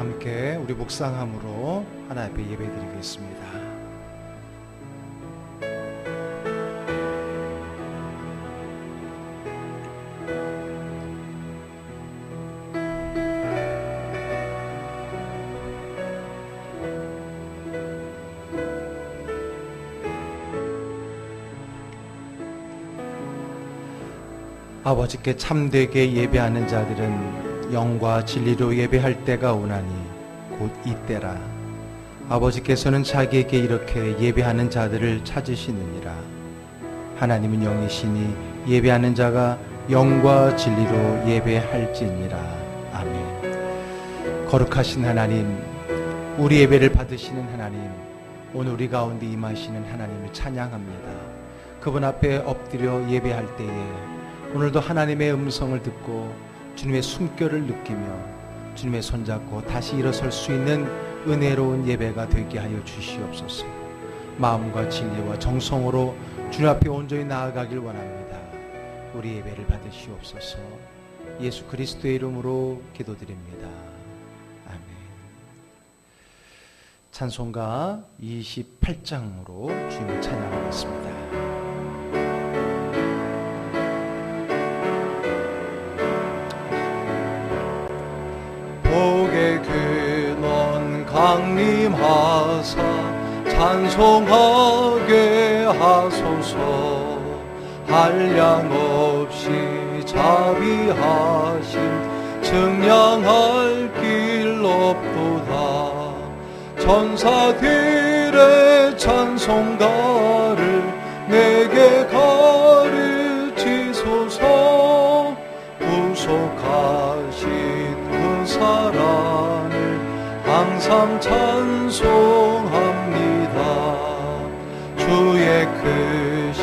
함께 우리 묵상함으로 하나님 앞에 예배드리겠습니다. 아버지께 참되게 예배하는 자들은 영과 진리로 예배할 때가 오나니 곧 이때라. 아버지께서는 자기에게 이렇게 예배하는 자들을 찾으시느니라. 하나님은 영이시니 예배하는 자가 영과 진리로 예배할지니라. 아멘. 거룩하신 하나님, 우리 예배를 받으시는 하나님, 오늘 우리 가운데 임하시는 하나님을 찬양합니다. 그분 앞에 엎드려 예배할 때에 오늘도 하나님의 음성을 듣고 주님의 숨결을 느끼며 주님의 손잡고 다시 일어설 수 있는 은혜로운 예배가 되게 하여 주시옵소서. 마음과 진리와 정성으로 주님 앞에 온전히 나아가길 원합니다. 우리 예배를 받으시옵소서. 예수 그리스도의 이름으로 기도드립니다. 아멘. 찬송가 28장으로 주님을 찬양하겠습니다. 복의 근원 강림하사 찬송하게 하소서. 한량없이 자비하심 증량할 길 없도다. 천사들의 찬송가를 내게 가르치소서. 구속하신 사랑을 항상 찬송합니다. 주의 크신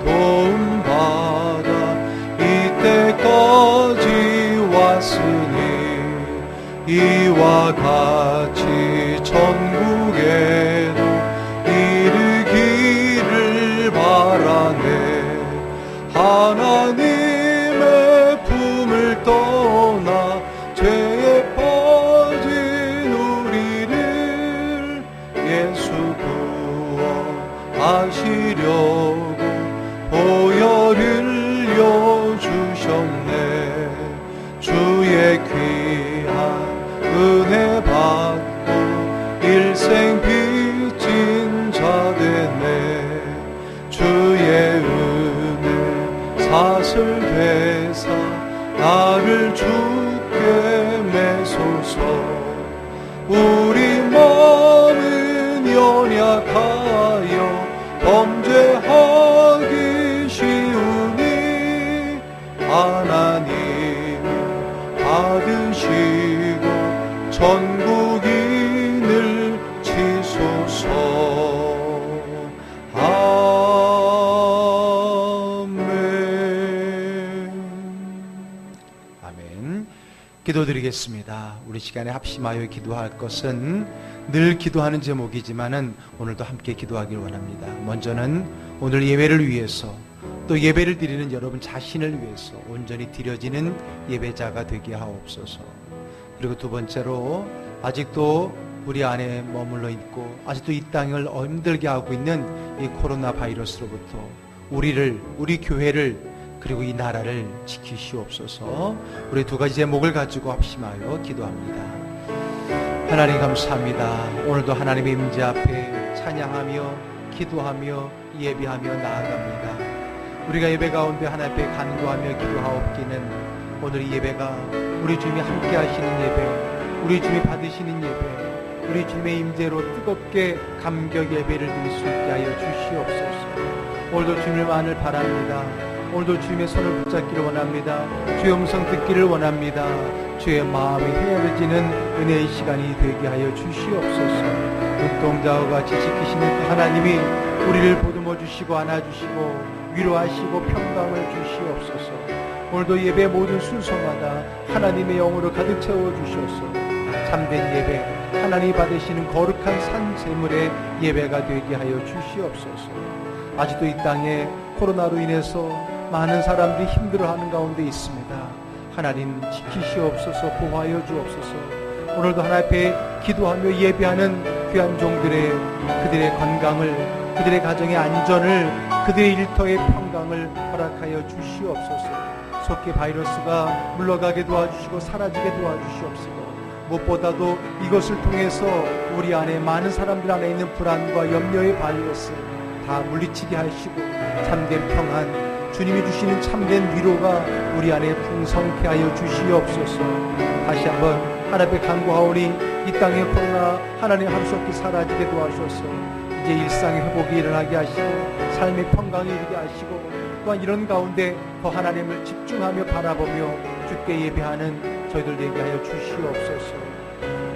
도움 받아 이때까지 왔으니 이와 같이 천국에도 이르기를 바라네. 하나님의 품을 떠나 죄에 빠진 우리를 예수 구원하시려고 보혈 흘려 주셨네. 주의 귀한 은혜 받고 일생 빚진 자 되네. 주의 은혜 사슬 되사 나를 주께 매소서. 우리 마음은 연약하여 범죄하기 쉬우니 하나님 받으시고 천국인을 치소서. 기도드리겠습니다. 우리 시간에 합심하여 기도할 것은 늘 기도하는 제목이지만은 오늘도 함께 기도하길 원합니다. 먼저는 오늘 예배를 위해서, 또 예배를 드리는 여러분 자신을 위해서 온전히 드려지는 예배자가 되게 하옵소서. 그리고 두 번째로 아직도 우리 안에 머물러 있고 아직도 이 땅을 힘들게 하고 있는 이 코로나 바이러스로부터 우리 교회를, 그리고 이 나라를 지키시옵소서. 우리 두 가지 제목을 가지고 합심하여 기도합니다. 하나님 감사합니다. 오늘도 하나님의 임재 앞에 찬양하며 기도하며 예배하며 나아갑니다. 우리가 예배 가운데 하나님 앞에 간구하며 기도하옵기는 오늘 이 예배가 우리 주님이 함께 하시는 예배, 우리 주님이 받으시는 예배, 우리 주님의 임재로 뜨겁게 감격 예배를 드릴 수 있게 하여 주시옵소서. 오늘도 주님만을 바랍니다. 오늘도 주님의 손을 붙잡기를 원합니다. 주의 음성 듣기를 원합니다. 주의 마음이 헤아려지는 은혜의 시간이 되게 하여 주시옵소서. 눈동자와 같이 지키시는 그 하나님이 우리를 보듬어 주시고 안아주시고 위로하시고 평강을 주시옵소서. 오늘도 예배 모든 순서마다 하나님의 영으로 가득 채워 주셔서 참된 예배, 하나님이 받으시는 거룩한 산 제물의 예배가 되게 하여 주시옵소서. 아직도 이 땅에 코로나로 인해서 많은 사람들이 힘들어하는 가운데 있습니다. 하나님 지키시옵소서. 보호하여 주옵소서. 오늘도 하나님 앞에 기도하며 예배하는 귀한 종들의 그들의 건강을, 그들의 가정의 안전을, 그들의 일터의 평강을 허락하여 주시옵소서. 속히 바이러스가 물러가게 도와주시고 사라지게 도와주시옵시고, 무엇보다도 이것을 통해서 우리 안에 많은 사람들 안에 있는 불안과 염려의 바이러스 다 물리치게 하시고 참된 평안, 주님이 주시는 참된 위로가 우리 안에 풍성케 하여 주시옵소서. 다시 한번 하나님께 간구하오니 이 땅의 코로나 하나님 하루속히 사라지게 도와주셔서 이제 일상의 회복이 일어나게 하시고 삶의 평강이 이르게 하시고, 또한 이런 가운데 더 하나님을 집중하며 바라보며 주께 예배하는 저희들 되게 하여 주시옵소서.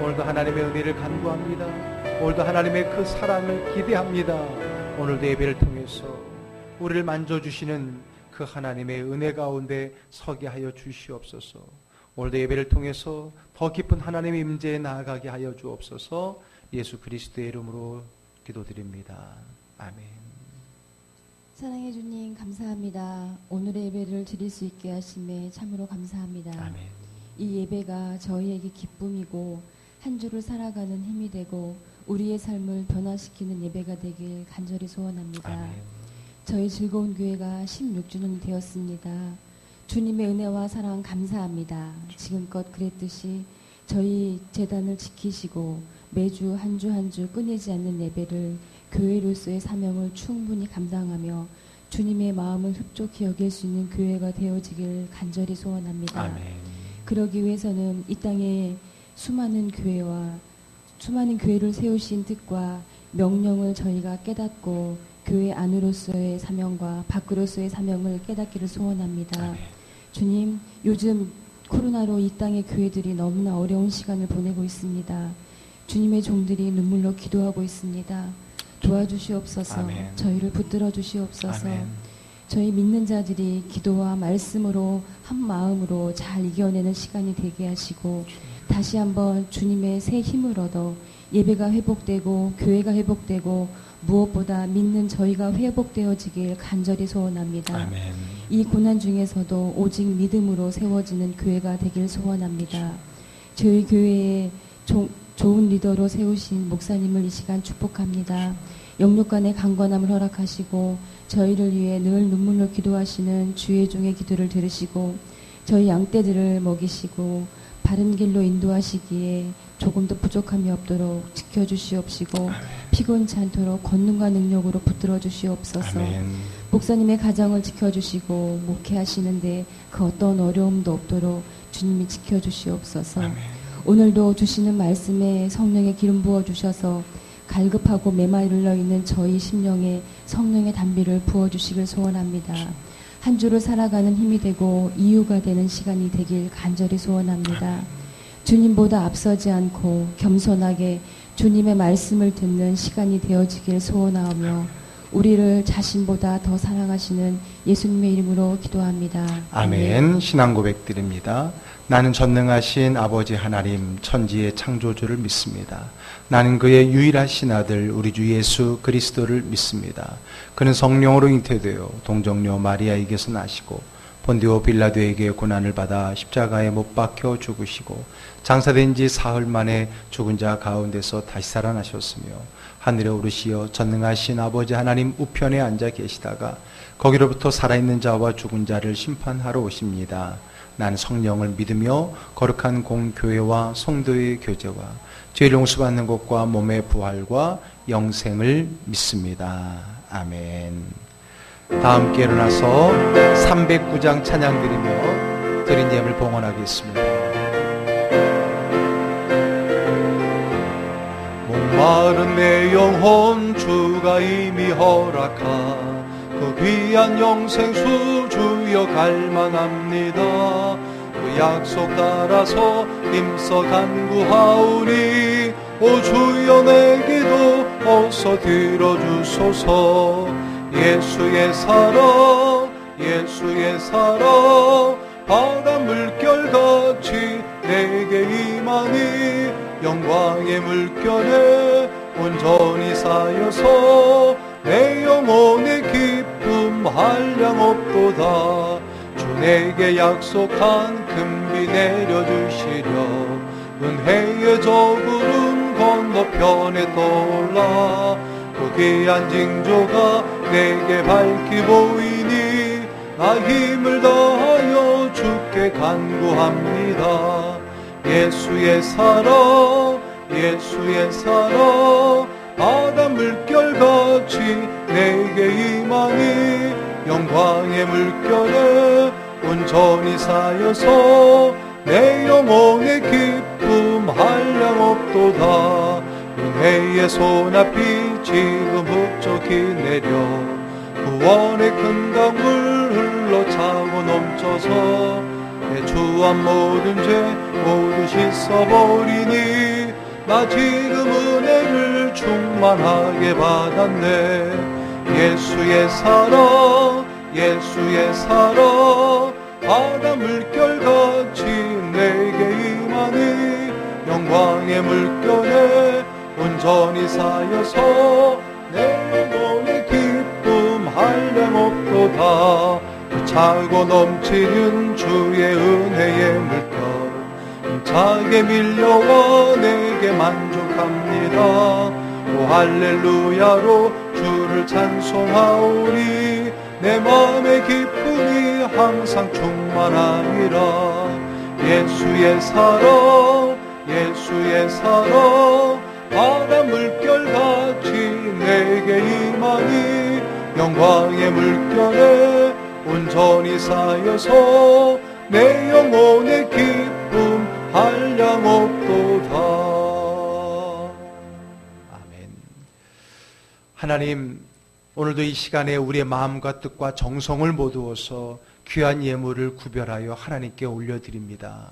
오늘도 하나님의 은혜를 간구합니다. 오늘도 하나님의 그 사랑을 기대합니다. 오늘도 예배를 통해서 우리를 만져주시는 그 하나님의 은혜 가운데 서게 하여 주시옵소서. 오늘도 예배를 통해서 더 깊은 하나님의 임재에 나아가게 하여 주옵소서. 예수 그리스도의 이름으로 기도드립니다. 아멘. 사랑해 주님 감사합니다. 오늘의 예배를 드릴 수 있게 하심에 참으로 감사합니다. 아멘. 이 예배가 저희에게 기쁨이고 한 주를 살아가는 힘이 되고 우리의 삶을 변화시키는 예배가 되길 간절히 소원합니다. 아멘. 저희 즐거운 교회가 16주년이 되었습니다. 주님의 은혜와 사랑 감사합니다. 지금껏 그랬듯이 저희 재단을 지키시고 매주 한 주 한 주 끊이지 않는 예배를 교회로서의 사명을 충분히 감당하며 주님의 마음을 흡족히 여길 수 있는 교회가 되어지길 간절히 소원합니다. 아멘. 그러기 위해서는 이 땅에 수많은 교회를 세우신 뜻과 명령을 저희가 깨닫고 교회 안으로서의 사명과 밖으로서의 사명을 깨닫기를 소원합니다. 아멘. 주님, 요즘 코로나로 이 땅의 교회들이 너무나 어려운 시간을 보내고 있습니다. 주님의 종들이 눈물로 기도하고 있습니다. 도와주시옵소서. 아멘. 저희를 붙들어 주시옵소서. 아멘. 저희 믿는 자들이 기도와 말씀으로 한 마음으로 잘 이겨내는 시간이 되게 하시고 다시 한번 주님의 새 힘을 얻어 예배가 회복되고 교회가 회복되고 무엇보다 믿는 저희가 회복되어지길 간절히 소원합니다. 아멘. 이 고난 중에서도 오직 믿음으로 세워지는 교회가 되길 소원합니다. 저희 교회에 좋은 리더로 세우신 목사님을 이 시간 축복합니다. 영육간의 강건함을 허락하시고 저희를 위해 늘 눈물로 기도하시는 주의 종의 기도를 들으시고 저희 양떼들을 먹이시고 바른 길로 인도하시기에 조금도 부족함이 없도록 지켜주시옵시고 피곤치 않도록 권능과 능력으로 붙들어 주시옵소서. 아멘. 목사님의 가정을 지켜주시고 목회하시는데 그 어떤 어려움도 없도록 주님이 지켜주시옵소서. 아멘. 오늘도 주시는 말씀에 성령의 기름 부어주셔서 갈급하고 메마르러 있는 저희 심령에 성령의 단비를 부어주시길 소원합니다. 한 주를 살아가는 힘이 되고 이유가 되는 시간이 되길 간절히 소원합니다. 주님보다 앞서지 않고 겸손하게 주님의 말씀을 듣는 시간이 되어지길 소원하며 우리를 자신보다 더 사랑하시는 예수님의 이름으로 기도합니다. 아멘. 신앙 고백드립니다. 나는 전능하신 아버지 하나님 천지의 창조주를 믿습니다. 나는 그의 유일하신 아들 우리 주 예수 그리스도를 믿습니다. 그는 성령으로 잉태되어 동정녀 마리아에게서 나시고 본디오 빌라도에게 고난을 받아 십자가에 못 박혀 죽으시고 장사된 지 사흘 만에 죽은 자 가운데서 다시 살아나셨으며 하늘에 오르시어 전능하신 아버지 하나님 우편에 앉아 계시다가 거기로부터 살아있는 자와 죽은 자를 심판하러 오십니다. 나는 성령을 믿으며 거룩한 공교회와 성도의 교제와 죄를 용서받는 것과 몸의 부활과 영생을 믿습니다. 아멘. 다 함께 일어나서 309장 찬양 드리며 드린 예물 봉헌하겠습니다. 목마른 내 영혼 주가 이미 허락한 그 귀한 영생수 주여 갈망합니다. 그 약속 따라서 힘써 간구하오니 오 주여 내 기도 어서 들어주소서. 예수의 사랑 예수의 사랑 바다 물결같이 내게 임하니 영광의 물결에 온전히 쌓여서 내 영혼의 기쁨 한량 없도다. 주 내게 약속한 금비 내려주시려 은혜의 저 구름 건너편에 떠올라 그 귀한 징조가 내게 밝히 보이니 나 힘을 다하여 주께 간구합니다. 예수의 사랑 예수의 사랑 바다 물결같이 내게 임하니 영광의 물결에 온전히 쌓여서 내 영혼의 기쁨 한량없도다. 은혜의 손앞이 지금 흡족히 내려 구원의 큰 강물 흘러차고 넘쳐서 내 주한 모든 죄 모두 씻어버리니 나 지금 은혜를 충만하게 받았네. 예수의 사랑 예수의 사랑 바다 물결같이 내게 임하니 영광의 물결에 온전히 쌓여서 내 영혼의 기쁨 한량없도다. 차고 넘치는 주의 은혜의 물결 힘차게 밀려와 내게 만족합니다. 오 할렐루야로 주를 찬송하오니 내 마음의 기쁨이 항상 충만하니라. 예수의 사랑 예수의 사랑 바다 물결같이 내게 임하니 영광의 물결에 온전히 쌓여서 내 영혼의 기쁨 한량없도다. 아멘. 하나님, 오늘도 이 시간에 우리의 마음과 뜻과 정성을 모두어서 귀한 예물을 구별하여 하나님께 올려드립니다.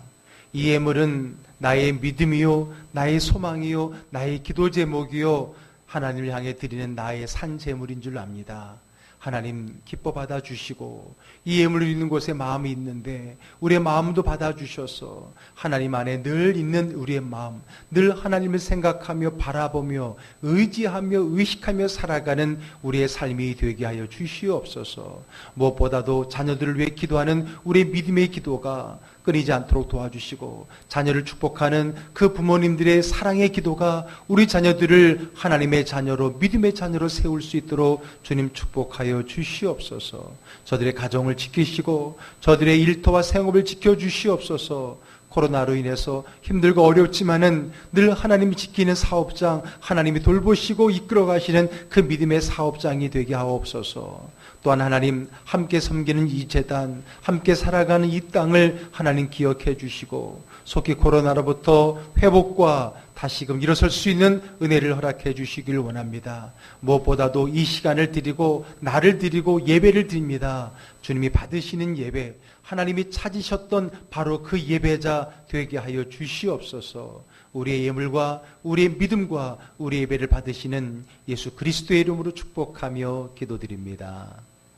이 예물은 나의 믿음이요 나의 소망이요 나의 기도 제목이요 하나님을 향해 드리는 나의 산 제물인 줄 압니다. 하나님 기뻐 받아주시고 이 예물을 있는 곳에 마음이 있는데 우리의 마음도 받아주셔서 하나님 안에 늘 있는 우리의 마음, 늘 하나님을 생각하며 바라보며 의지하며 의식하며 살아가는 우리의 삶이 되게 하여 주시옵소서. 무엇보다도 자녀들을 위해 기도하는 우리의 믿음의 기도가 끊이지 않도록 도와주시고 자녀를 축복하는 그 부모님들의 사랑의 기도가 우리 자녀들을 하나님의 자녀로 믿음의 자녀로 세울 수 있도록 주님 축복하여 주시옵소서. 저들의 가정을 지키시고 저들의 일터와 생업을 지켜주시옵소서. 코로나로 인해서 힘들고 어렵지만은 늘 하나님이 지키는 사업장, 하나님이 돌보시고 이끌어 가시는 그 믿음의 사업장이 되게 하옵소서. 또한 하나님 함께 섬기는 이 재단, 함께 살아가는 이 땅을 하나님 기억해 주시고 속히 코로나로부터 회복과 다시금 일어설 수 있는 은혜를 허락해 주시길 원합니다. 무엇보다도 이 시간을 드리고 나를 드리고 예배를 드립니다. 주님이 받으시는 예배, 하나님이 찾으셨던 바로 그 예배자 되게 하여 주시옵소서. 우리의 예물과 우리의 믿음과 우리의 예배를 받으시는 예수 그리스도의 이름으로 축복하며 기도드립니다.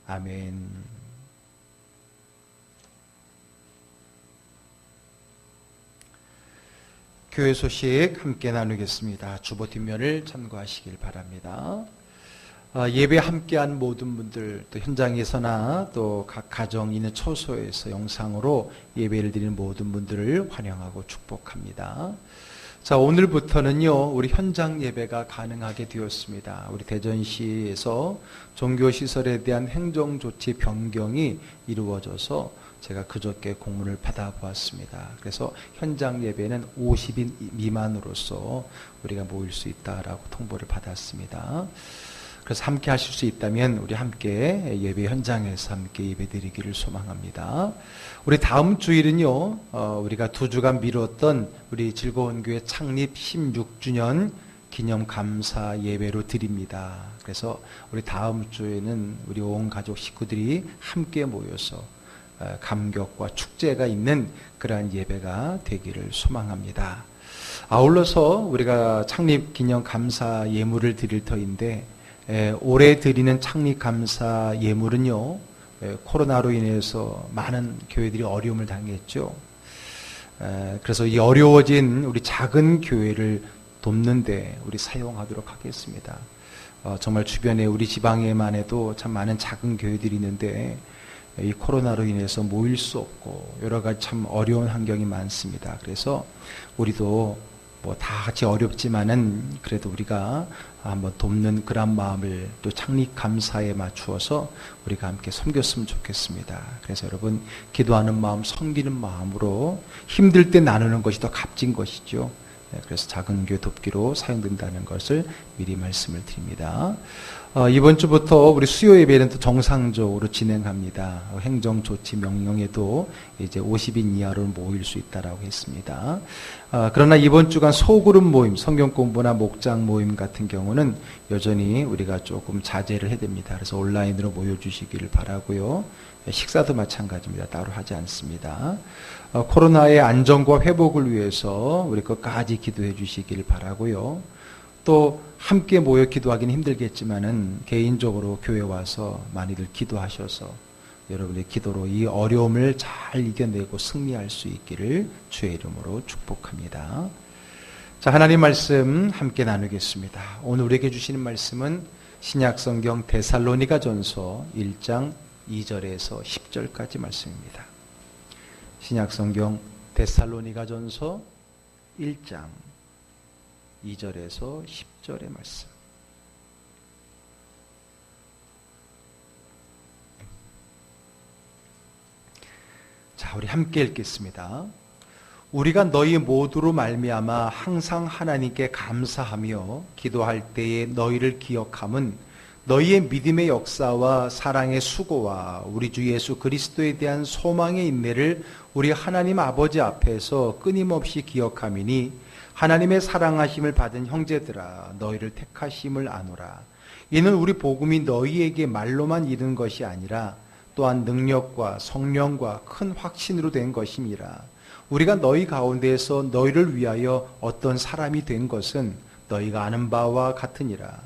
아멘. 교회 소식 함께 나누겠습니다. 주보 뒷면을 참고하시길 바랍니다. 예배 함께한 모든 분들, 또 현장에서나 또 각 가정 있는 처소에서 영상으로 예배를 드리는 모든 분들을 환영하고 축복합니다. 자, 오늘부터는요, 우리 현장 예배가 가능하게 되었습니다. 우리 대전시에서 종교시설에 대한 행정조치 변경이 이루어져서 제가 그저께 공문을 받아보았습니다. 그래서 현장 예배는 50인 미만으로서 우리가 모일 수 있다라고 통보를 받았습니다. 그래서 함께 하실 수 있다면 우리 함께 예배 현장에서 함께 예배 드리기를 소망합니다. 우리 다음 주일은요, 우리가 2주간 미뤘던 우리 즐거운 교회 창립 16주년 기념 감사 예배로 드립니다. 그래서 우리 다음 주에는 우리 온 가족 식구들이 함께 모여서 감격과 축제가 있는 그러한 예배가 되기를 소망합니다. 아울러서 우리가 창립 기념 감사 예물을 드릴 터인데 올해 드리는 창립 감사 예물은요, 코로나로 인해서 많은 교회들이 어려움을 당했죠. 그래서 이 어려워진 우리 작은 교회를 돕는데 우리 사용하도록 하겠습니다. 정말 주변에 우리 지방에만 해도 참 많은 작은 교회들이 있는데 이 코로나로 인해서 모일 수 없고 여러 가지 참 어려운 환경이 많습니다. 그래서 우리도 뭐 다 같이 어렵지만은 그래도 우리가 한번 돕는 그런 마음을 또 창립 감사에 맞추어서 우리가 함께 섬겼으면 좋겠습니다. 그래서 여러분 기도하는 마음, 섬기는 마음으로 힘들 때 나누는 것이 더 값진 것이죠. 그래서 작은 교회 돕기로 사용된다는 것을 미리 말씀을 드립니다. 이번 주부터 우리 수요 예배는 또 정상적으로 진행합니다. 행정 조치 명령에도 이제 50인 이하로 모일 수 있다라고 했습니다. 그러나 이번 주간 소그룹 모임, 성경 공부나 목장 모임 같은 경우는 여전히 우리가 조금 자제를 해야 됩니다. 그래서 온라인으로 모여주시기를 바라고요. 식사도 마찬가지입니다. 따로 하지 않습니다. 코로나의 안정과 회복을 위해서 우리 끝까지 기도해 주시길 바라고요. 또 함께 모여 기도하기는 힘들겠지만은 개인적으로 교회 와서 많이들 기도하셔서 여러분의 기도로 이 어려움을 잘 이겨내고 승리할 수 있기를 주의 이름으로 축복합니다. 자, 하나님 말씀 함께 나누겠습니다. 오늘 우리에게 주시는 말씀은 신약성경 데살로니가전서 1장 2절에서 10절까지 말씀입니다. 신약성경 데살로니가전서 1장 2절에서 10절의 말씀. 자, 우리 함께 읽겠습니다. 우리가 너희 모두로 말미암아 항상 하나님께 감사하며 기도할 때에 너희를 기억함은 너희의 믿음의 역사와 사랑의 수고와 우리 주 예수 그리스도에 대한 소망의 인내를 우리 하나님 아버지 앞에서 끊임없이 기억함이니 하나님의 사랑하심을 받은 형제들아 너희를 택하심을 아노라. 이는 우리 복음이 너희에게 말로만 이른 것이 아니라 또한 능력과 성령과 큰 확신으로 된 것임이라. 우리가 너희 가운데에서 너희를 위하여 어떤 사람이 된 것은 너희가 아는 바와 같으니라.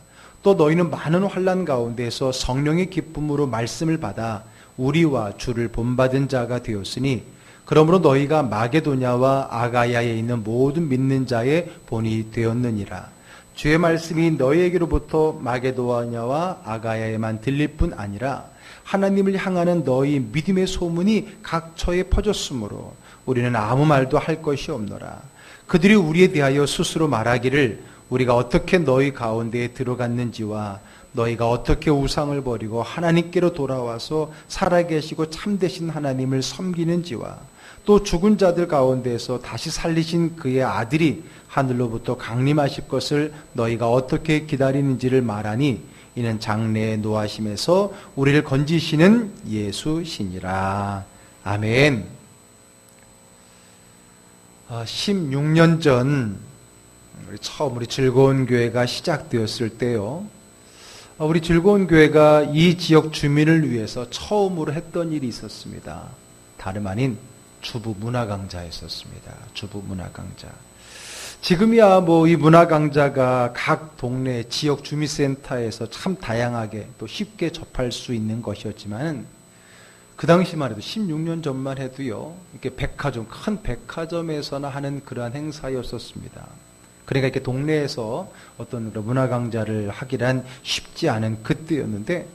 또 너희는 많은 환난 가운데서 성령의 기쁨으로 말씀을 받아 우리와 주를 본받은 자가 되었으니 그러므로 너희가 마게도냐와 아가야에 있는 모든 믿는 자의 본이 되었느니라. 주의 말씀이 너희에게로부터 마게도냐와 아가야에만 들릴 뿐 아니라 하나님을 향하는 너희 믿음의 소문이 각처에 퍼졌으므로 우리는 아무 말도 할 것이 없노라. 그들이 우리에 대하여 스스로 말하기를 우리가 어떻게 너희 가운데에 들어갔는지와 너희가 어떻게 우상을 버리고 하나님께로 돌아와서 살아계시고 참되신 하나님을 섬기는지와 또 죽은 자들 가운데서 다시 살리신 그의 아들이 하늘로부터 강림하실 것을 너희가 어떻게 기다리는지를 말하니 이는 장래의 노하심에서 우리를 건지시는 예수시니라. 아멘. 16년 전 처음 우리 즐거운 교회가 시작되었을 때요. 우리 즐거운 교회가 이 지역 주민을 위해서 처음으로 했던 일이 있었습니다. 다름 아닌 주부 문화 강좌였었습니다. 주부 문화 강좌. 지금이야 뭐 이 문화 강좌가 각 동네 지역 주민센터에서 참 다양하게 또 쉽게 접할 수 있는 것이었지만 그 당시만 해도 16년 전만 해도요. 이렇게 백화점, 큰 백화점에서나 하는 그러한 행사였었습니다. 그러니까 이렇게 동네에서 어떤 문화 강좌를 하기란 쉽지 않은 그때였는데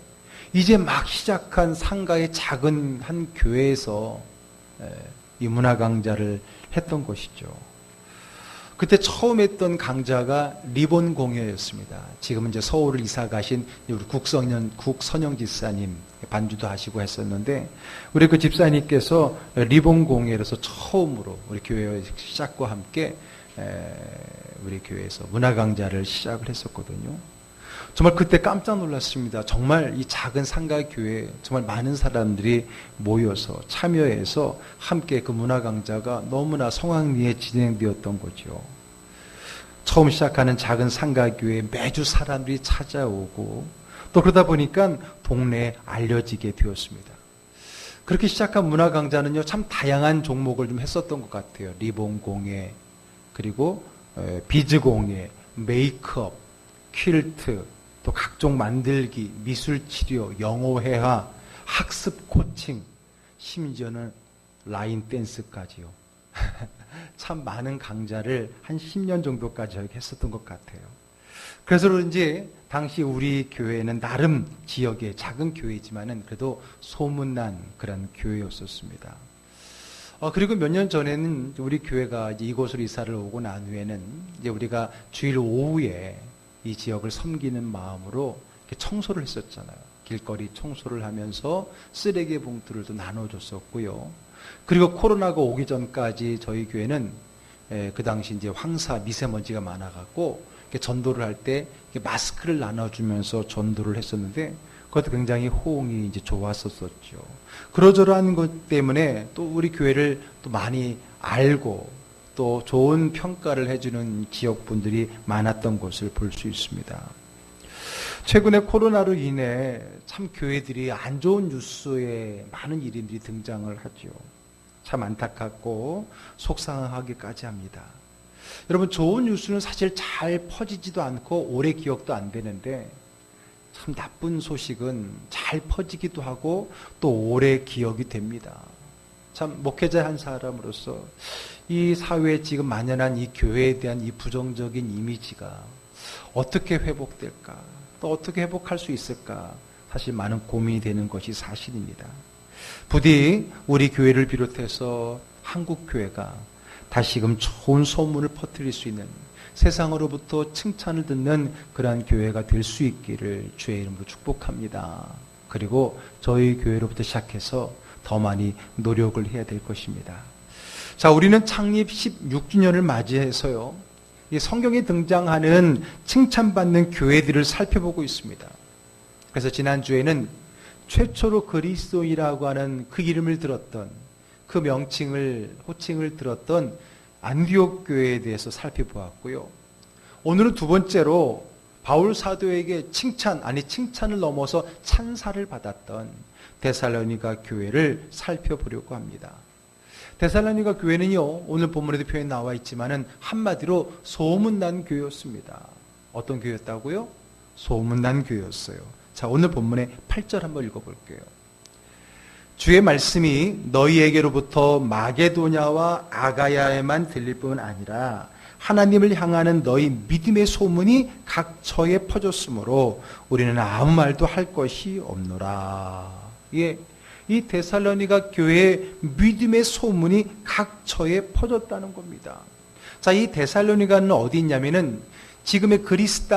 이제 막 시작한 상가의 작은 한 교회에서 이 문화 강좌를 했던 것이죠. 그때 처음 했던 강좌가 리본 공예였습니다. 지금은 이제 서울을 이사 가신 우리 국선영 집사님 반주도 하시고 했었는데 우리 그 집사님께서 리본 공예로서 처음으로 우리 교회 시작과 함께 우리 교회에서 문화 강좌를 시작을 했었거든요. 정말 그때 깜짝 놀랐습니다. 정말 이 작은 상가 교회에 정말 많은 사람들이 모여서 참여해서 함께 그 문화 강좌가 너무나 성황리에 진행되었던 거죠. 처음 시작하는 작은 상가 교회에 매주 사람들이 찾아오고 또 그러다 보니까 동네에 알려지게 되었습니다. 그렇게 시작한 문화 강좌는요, 참 다양한 종목을 좀 했었던 것 같아요. 리본 공예, 그리고 비즈 공예, 메이크업, 퀼트, 또 각종 만들기, 미술 치료, 영어 회화, 학습 코칭, 심지어는 라인 댄스까지요. 참 많은 강좌를 한 10년 정도까지 했었던 것 같아요. 그래서 그런지 당시 우리 교회는 나름 지역의 작은 교회지만은 그래도 소문난 그런 교회였었습니다. 그리고 몇 년 전에는 우리 교회가 이제 이곳으로 이사를 오고 난 후에는 이제 우리가 주일 오후에 이 지역을 섬기는 마음으로 이렇게 청소를 했었잖아요. 길거리 청소를 하면서 쓰레기 봉투를 또 나눠줬었고요. 그리고 코로나가 오기 전까지 저희 교회는 그 당시 이제 황사 미세먼지가 많아갖고 전도를 할 때 마스크를 나눠주면서 전도를 했었는데 그것도 굉장히 호응이 이제 좋았었죠. 그러저러한 것 때문에 또 우리 교회를 또 많이 알고 또 좋은 평가를 해주는 지역분들이 많았던 것을 볼 수 있습니다. 최근에 코로나로 인해 참 교회들이 안 좋은 뉴스에 많은 일인들이 등장을 하죠. 참 안타깝고 속상하기까지 합니다. 여러분, 좋은 뉴스는 사실 잘 퍼지지도 않고 오래 기억도 안 되는데 참 나쁜 소식은 잘 퍼지기도 하고 또 오래 기억이 됩니다. 참 목회자 한 사람으로서 이 사회에 지금 만연한 이 교회에 대한 이 부정적인 이미지가 어떻게 회복될까? 또 어떻게 회복할 수 있을까? 사실 많은 고민이 되는 것이 사실입니다. 부디 우리 교회를 비롯해서 한국 교회가 다시금 좋은 소문을 퍼뜨릴 수 있는, 세상으로부터 칭찬을 듣는 그러한 교회가 될 수 있기를 주의 이름으로 축복합니다. 그리고 저희 교회로부터 시작해서 더 많이 노력을 해야 될 것입니다. 자, 우리는 창립 16주년을 맞이해서요, 이 성경에 등장하는 칭찬받는 교회들을 살펴보고 있습니다. 그래서 지난주에는 최초로 그리스도이라고 하는 그 이름을 들었던, 그 호칭을 들었던 안디옥 교회에 대해서 살펴보았고요. 오늘은 두 번째로 바울 사도에게 칭찬을 넘어서 찬사를 받았던 데살로니가 교회를 살펴보려고 합니다. 데살로니가 교회는요, 오늘 본문에도 표현 나와 있지만은 한마디로 소문난 교회였습니다. 어떤 교회였다고요? 소문난 교회였어요. 자, 오늘 본문의 8절 한번 읽어볼게요. 주의 말씀이 너희에게로부터 마게도냐와 아가야에만 들릴 뿐 아니라 하나님을 향하는 너희 믿음의 소문이 각 처에 퍼졌으므로 우리는 아무 말도 할 것이 없노라. 예, 이 데살로니가 교회의 믿음의 소문이 각 처에 퍼졌다는 겁니다. 자, 이 데살로니가는 어디 있냐면은 지금의 그리스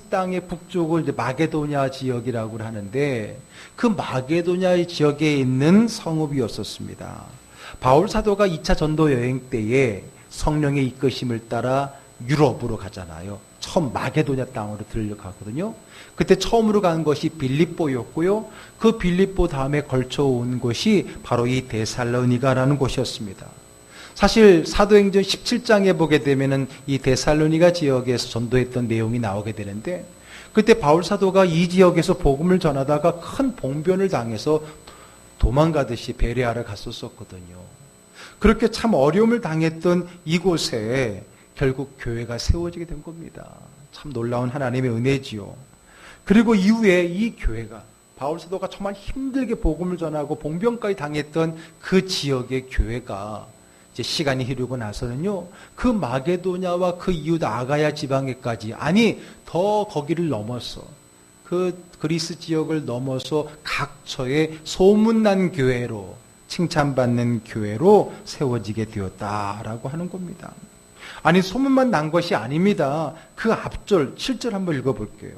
땅의 북쪽을 이제 마게도냐 지역이라고 하는데, 그 마게도냐 지역에 있는 성읍이었었습니다. 바울 사도가 2차 전도 여행 때에 성령의 이끄심을 따라 유럽으로 가잖아요. 처음 마게도냐 땅으로 들려가거든요. 그때 처음으로 간 것이 빌립보였고요. 그 빌립보 다음에 걸쳐온 곳이 바로 이 데살로니가라는 곳이었습니다. 사실 사도행전 17장에 보게 되면은 이 데살로니가 지역에서 전도했던 내용이 나오게 되는데, 그때 바울 사도가 이 지역에서 복음을 전하다가 큰 봉변을 당해서 도망가듯이 베레아를 갔었거든요. 그렇게 참 어려움을 당했던 이곳에 결국 교회가 세워지게 된 겁니다. 참 놀라운 하나님의 은혜지요. 그리고 이후에 이 교회가, 바울 사도가 정말 힘들게 복음을 전하고 봉변까지 당했던 그 지역의 교회가 이제 시간이 흐르고 나서는요, 그 마게도냐와 그 이웃 아가야 지방에까지, 아니 더 거기를 넘어서 그 그리스 지역을 넘어서 각처에 소문난 교회로, 칭찬받는 교회로 세워지게 되었다라고 하는 겁니다. 아니, 소문만 난 것이 아닙니다. 그 앞절 7절 한번 읽어볼게요.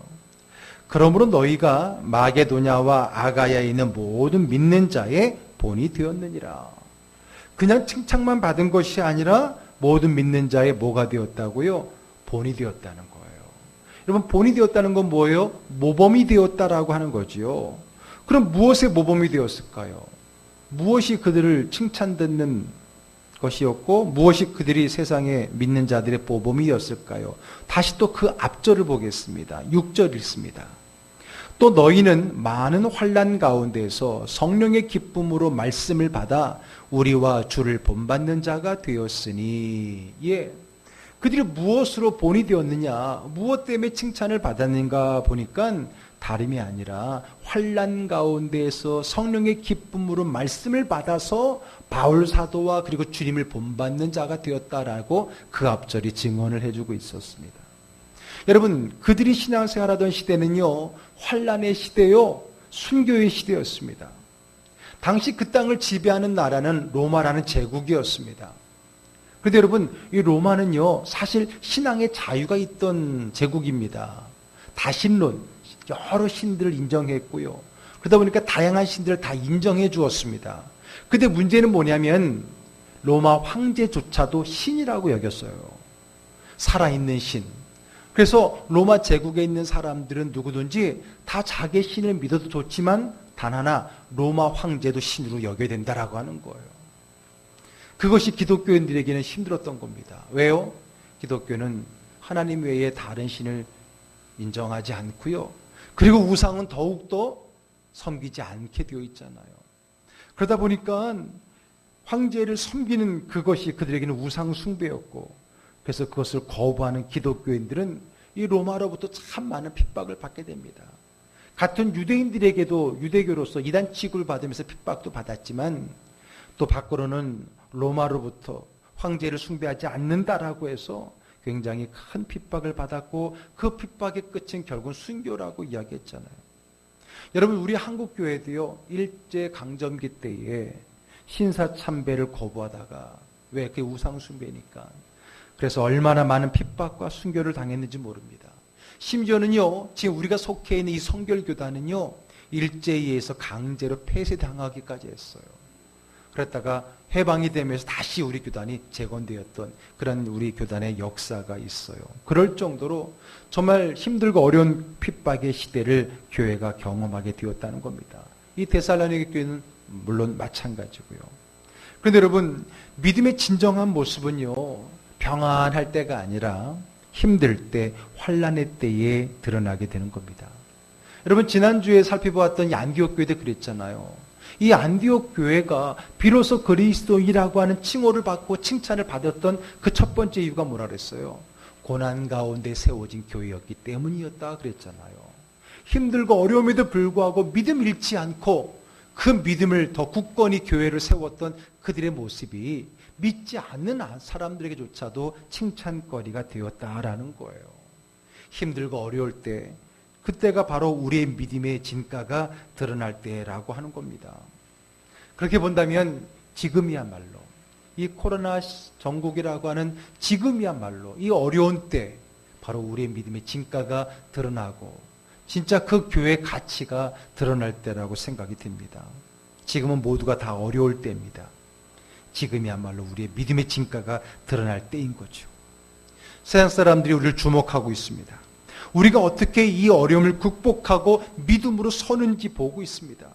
그러므로 너희가 마게도냐와 아가야에 있는 모든 믿는 자의 본이 되었느니라. 그냥 칭찬만 받은 것이 아니라 모든 믿는 자의 뭐가 되었다고요? 본이 되었다는 거예요. 여러분, 본이 되었다는 건 뭐예요? 모범이 되었다라고 하는 거지요. 그럼 무엇의 모범이 되었을까요? 무엇이 그들을 칭찬 듣는 것이었고 무엇이 그들이 세상에 믿는 자들의 모범이었을까요? 다시 또 그 앞절을 보겠습니다. 6절 읽습니다. 또 너희는 많은 환난 가운데서 성령의 기쁨으로 말씀을 받아 우리와 주를 본받는 자가 되었으니. 예, 그들이 무엇으로 본이 되었느냐, 무엇 때문에 칭찬을 받았는가 보니까 다름이 아니라 환난 가운데에서 성령의 기쁨으로 말씀을 받아서 바울 사도와 그리고 주님을 본받는 자가 되었다라고 그 앞절이 증언을 해주고 있었습니다. 여러분, 그들이 신앙생활하던 시대는요, 환란의 시대요, 순교의 시대였습니다. 당시 그 땅을 지배하는 나라는 로마라는 제국이었습니다. 그런데 여러분, 이 로마는요, 사실 신앙의 자유가 있던 제국입니다. 다신론, 여러 신들을 인정했고요. 그러다 보니까 다양한 신들을 다 인정해 주었습니다. 근데 문제는 뭐냐면 로마 황제조차도 신이라고 여겼어요. 살아있는 신. 그래서 로마 제국에 있는 사람들은 누구든지 다 자기 신을 믿어도 좋지만 단 하나 로마 황제도 신으로 여겨야 된다라고 하는 거예요. 그것이 기독교인들에게는 힘들었던 겁니다. 왜요? 기독교는 하나님 외에 다른 신을 인정하지 않고요. 그리고 우상은 더욱더 섬기지 않게 되어 있잖아요. 그러다 보니까 황제를 섬기는 그것이 그들에게는 우상 숭배였고, 그래서 그것을 거부하는 기독교인들은 이 로마로부터 참 많은 핍박을 받게 됩니다. 같은 유대인들에게도 유대교로서 이단 취급을 받으면서 핍박도 받았지만, 또 밖으로는 로마로부터 황제를 숭배하지 않는다라고 해서 굉장히 큰 핍박을 받았고, 그 핍박의 끝은 결국은 순교라고 이야기했잖아요. 여러분, 우리 한국 교회도요, 일제 강점기 때에 신사 참배를 거부하다가, 왜? 그게 우상 숭배니까. 그래서 얼마나 많은 핍박과 순교를 당했는지 모릅니다. 심지어는요, 지금 우리가 속해 있는 이 성결교단은요, 일제에 의해서 강제로 폐쇄당하기까지 했어요. 그랬다가 해방이 되면서 다시 우리 교단이 재건되었던 그런 우리 교단의 역사가 있어요. 그럴 정도로 정말 힘들고 어려운 핍박의 시대를 교회가 경험하게 되었다는 겁니다. 이 데살로니가 교회는 물론 마찬가지고요. 그런데 여러분, 믿음의 진정한 모습은요, 평안할 때가 아니라 힘들 때, 환난의 때에 드러나게 되는 겁니다. 여러분, 지난주에 살펴보았던 이 안디옥 교회도 그랬잖아요. 이 안디옥 교회가 비로소 그리스도인이라고 하는 칭호를 받고 칭찬을 받았던 그 첫 번째 이유가 뭐라 그랬어요? 고난 가운데 세워진 교회였기 때문이었다 그랬잖아요. 힘들고 어려움에도 불구하고 믿음 잃지 않고 그 믿음을 더 굳건히 교회를 세웠던 그들의 모습이 믿지 않는 사람들에게조차도 칭찬거리가 되었다라는 거예요. 힘들고 어려울 때, 그때가 바로 우리의 믿음의 진가가 드러날 때라고 하는 겁니다. 그렇게 본다면 지금이야말로, 이 코로나 전국이라고 하는 지금이야말로 이 어려운 때 바로 우리의 믿음의 진가가 드러나고 진짜 그 교회의 가치가 드러날 때라고 생각이 듭니다. 지금은 모두가 다 어려울 때입니다. 지금이야말로 우리의 믿음의 진가가 드러날 때인 거죠. 세상 사람들이 우리를 주목하고 있습니다. 우리가 어떻게 이 어려움을 극복하고 믿음으로 서는지 보고 있습니다.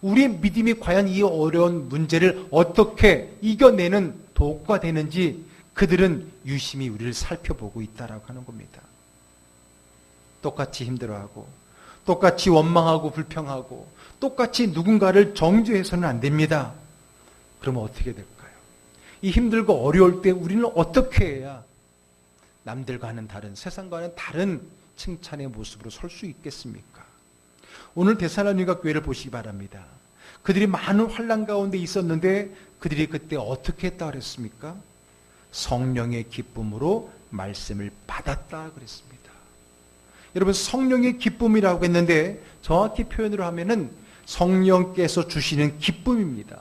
우리의 믿음이 과연 이 어려운 문제를 어떻게 이겨내는 도구가 되는지 그들은 유심히 우리를 살펴보고 있다라고 하는 겁니다. 똑같이 힘들어하고, 똑같이 원망하고 불평하고, 똑같이 누군가를 정죄해서는 안 됩니다. 그러면 어떻게 될까요? 이 힘들고 어려울 때 우리는 어떻게 해야 남들과는 다른, 세상과는 다른 칭찬의 모습으로 설 수 있겠습니까? 오늘 데살로니가 교회를 보시기 바랍니다. 그들이 많은 환난 가운데 있었는데 그들이 그때 어떻게 했다 그랬습니까? 성령의 기쁨으로 말씀을 받았다 그랬습니다. 여러분, 성령의 기쁨이라고 했는데 정확히 표현으로 하면은 성령께서 주시는 기쁨입니다.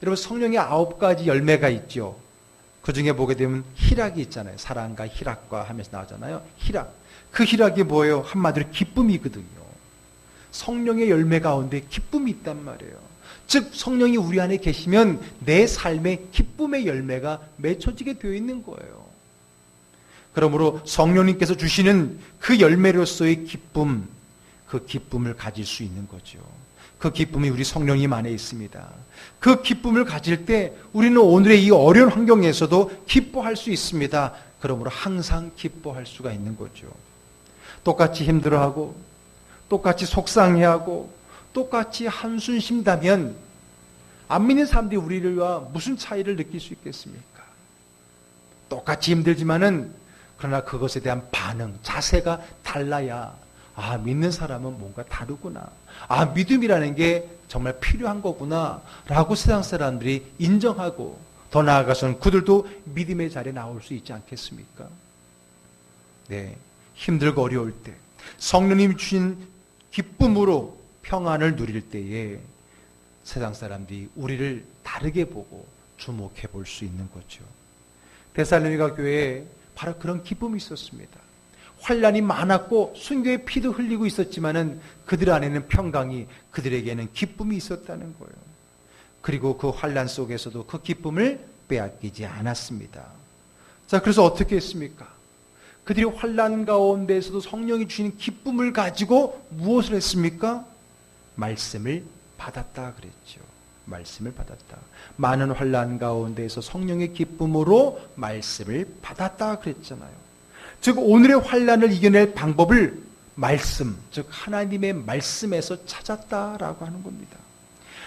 여러분, 성령의 9가지 열매가 있죠. 그 중에 보게 되면 희락이 있잖아요. 사랑과 희락과 하면서 나오잖아요. 희락. 그 희락이 뭐예요? 한마디로 기쁨이거든요. 성령의 열매 가운데 기쁨이 있단 말이에요. 즉 성령이 우리 안에 계시면 내 삶에 기쁨의 열매가 맺혀지게 되어 있는 거예요. 그러므로 성령님께서 주시는 그 열매로서의 기쁨, 그 기쁨을 가질 수 있는 거죠. 그 기쁨이 우리 성령님 안에 있습니다. 그 기쁨을 가질 때 우리는 오늘의 이 어려운 환경에서도 기뻐할 수 있습니다. 그러므로 항상 기뻐할 수가 있는 거죠. 똑같이 힘들어하고, 똑같이 속상해하고, 똑같이 한숨 쉰다면 안 믿는 사람들이 우리와 무슨 차이를 느낄 수 있겠습니까? 똑같이 힘들지만은 그러나 그것에 대한 반응, 자세가 달라야 믿는 사람은 뭔가 다르구나. 믿음이라는 게 정말 필요한 거구나 라고 세상 사람들이 인정하고 더 나아가서는 그들도 믿음의 자리에 나올 수 있지 않겠습니까? 네, 힘들고 어려울 때 성령님이 주신 기쁨으로 평안을 누릴 때에 세상 사람들이 우리를 다르게 보고 주목해 볼 수 있는 거죠. 데살로니가 교회에 바로 그런 기쁨이 있었습니다. 환란이 많았고 순교의 피도 흘리고 있었지만은 그들 안에는 평강이, 그들에게는 기쁨이 있었다는 거예요. 그리고 그 환란 속에서도 그 기쁨을 빼앗기지 않았습니다. 자, 그래서 어떻게 했습니까? 그들이 환란 가운데에서도 성령이 주신 기쁨을 가지고 무엇을 했습니까? 말씀을 받았다 그랬죠. 말씀을 받았다. 많은 환란 가운데에서 성령의 기쁨으로 말씀을 받았다 그랬잖아요. 즉 오늘의 환란을 이겨낼 방법을 말씀, 즉 하나님의 말씀에서 찾았다라고 하는 겁니다.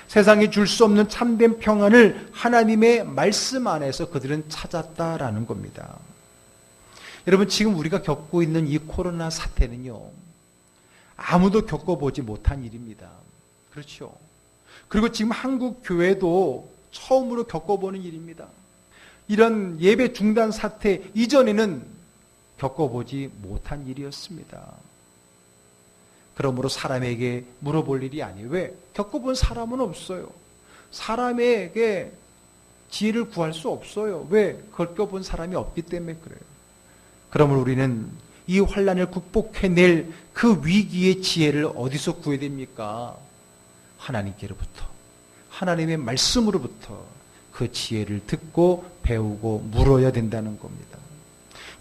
세상이 줄 수 없는 참된 평안을 하나님의 말씀 안에서 그들은 찾았다라는 겁니다. 여러분, 지금 우리가 겪고 있는 이 코로나 사태는요, 아무도 겪어보지 못한 일입니다. 그렇죠? 그리고 지금 한국 교회도 처음으로 겪어보는 일입니다. 이런 예배 중단 사태 이전에는 겪어보지 못한 일이었습니다. 그러므로 사람에게 물어볼 일이 아니에요. 왜? 겪어본 사람은 없어요. 사람에게 지혜를 구할 수 없어요. 왜? 겪어본 사람이 없기 때문에 그래요. 그러므로 우리는 이 환란을 극복해낼 그 위기의 지혜를 어디서 구해야 됩니까? 하나님께로부터, 하나님의 말씀으로부터 그 지혜를 듣고 배우고 물어야 된다는 겁니다.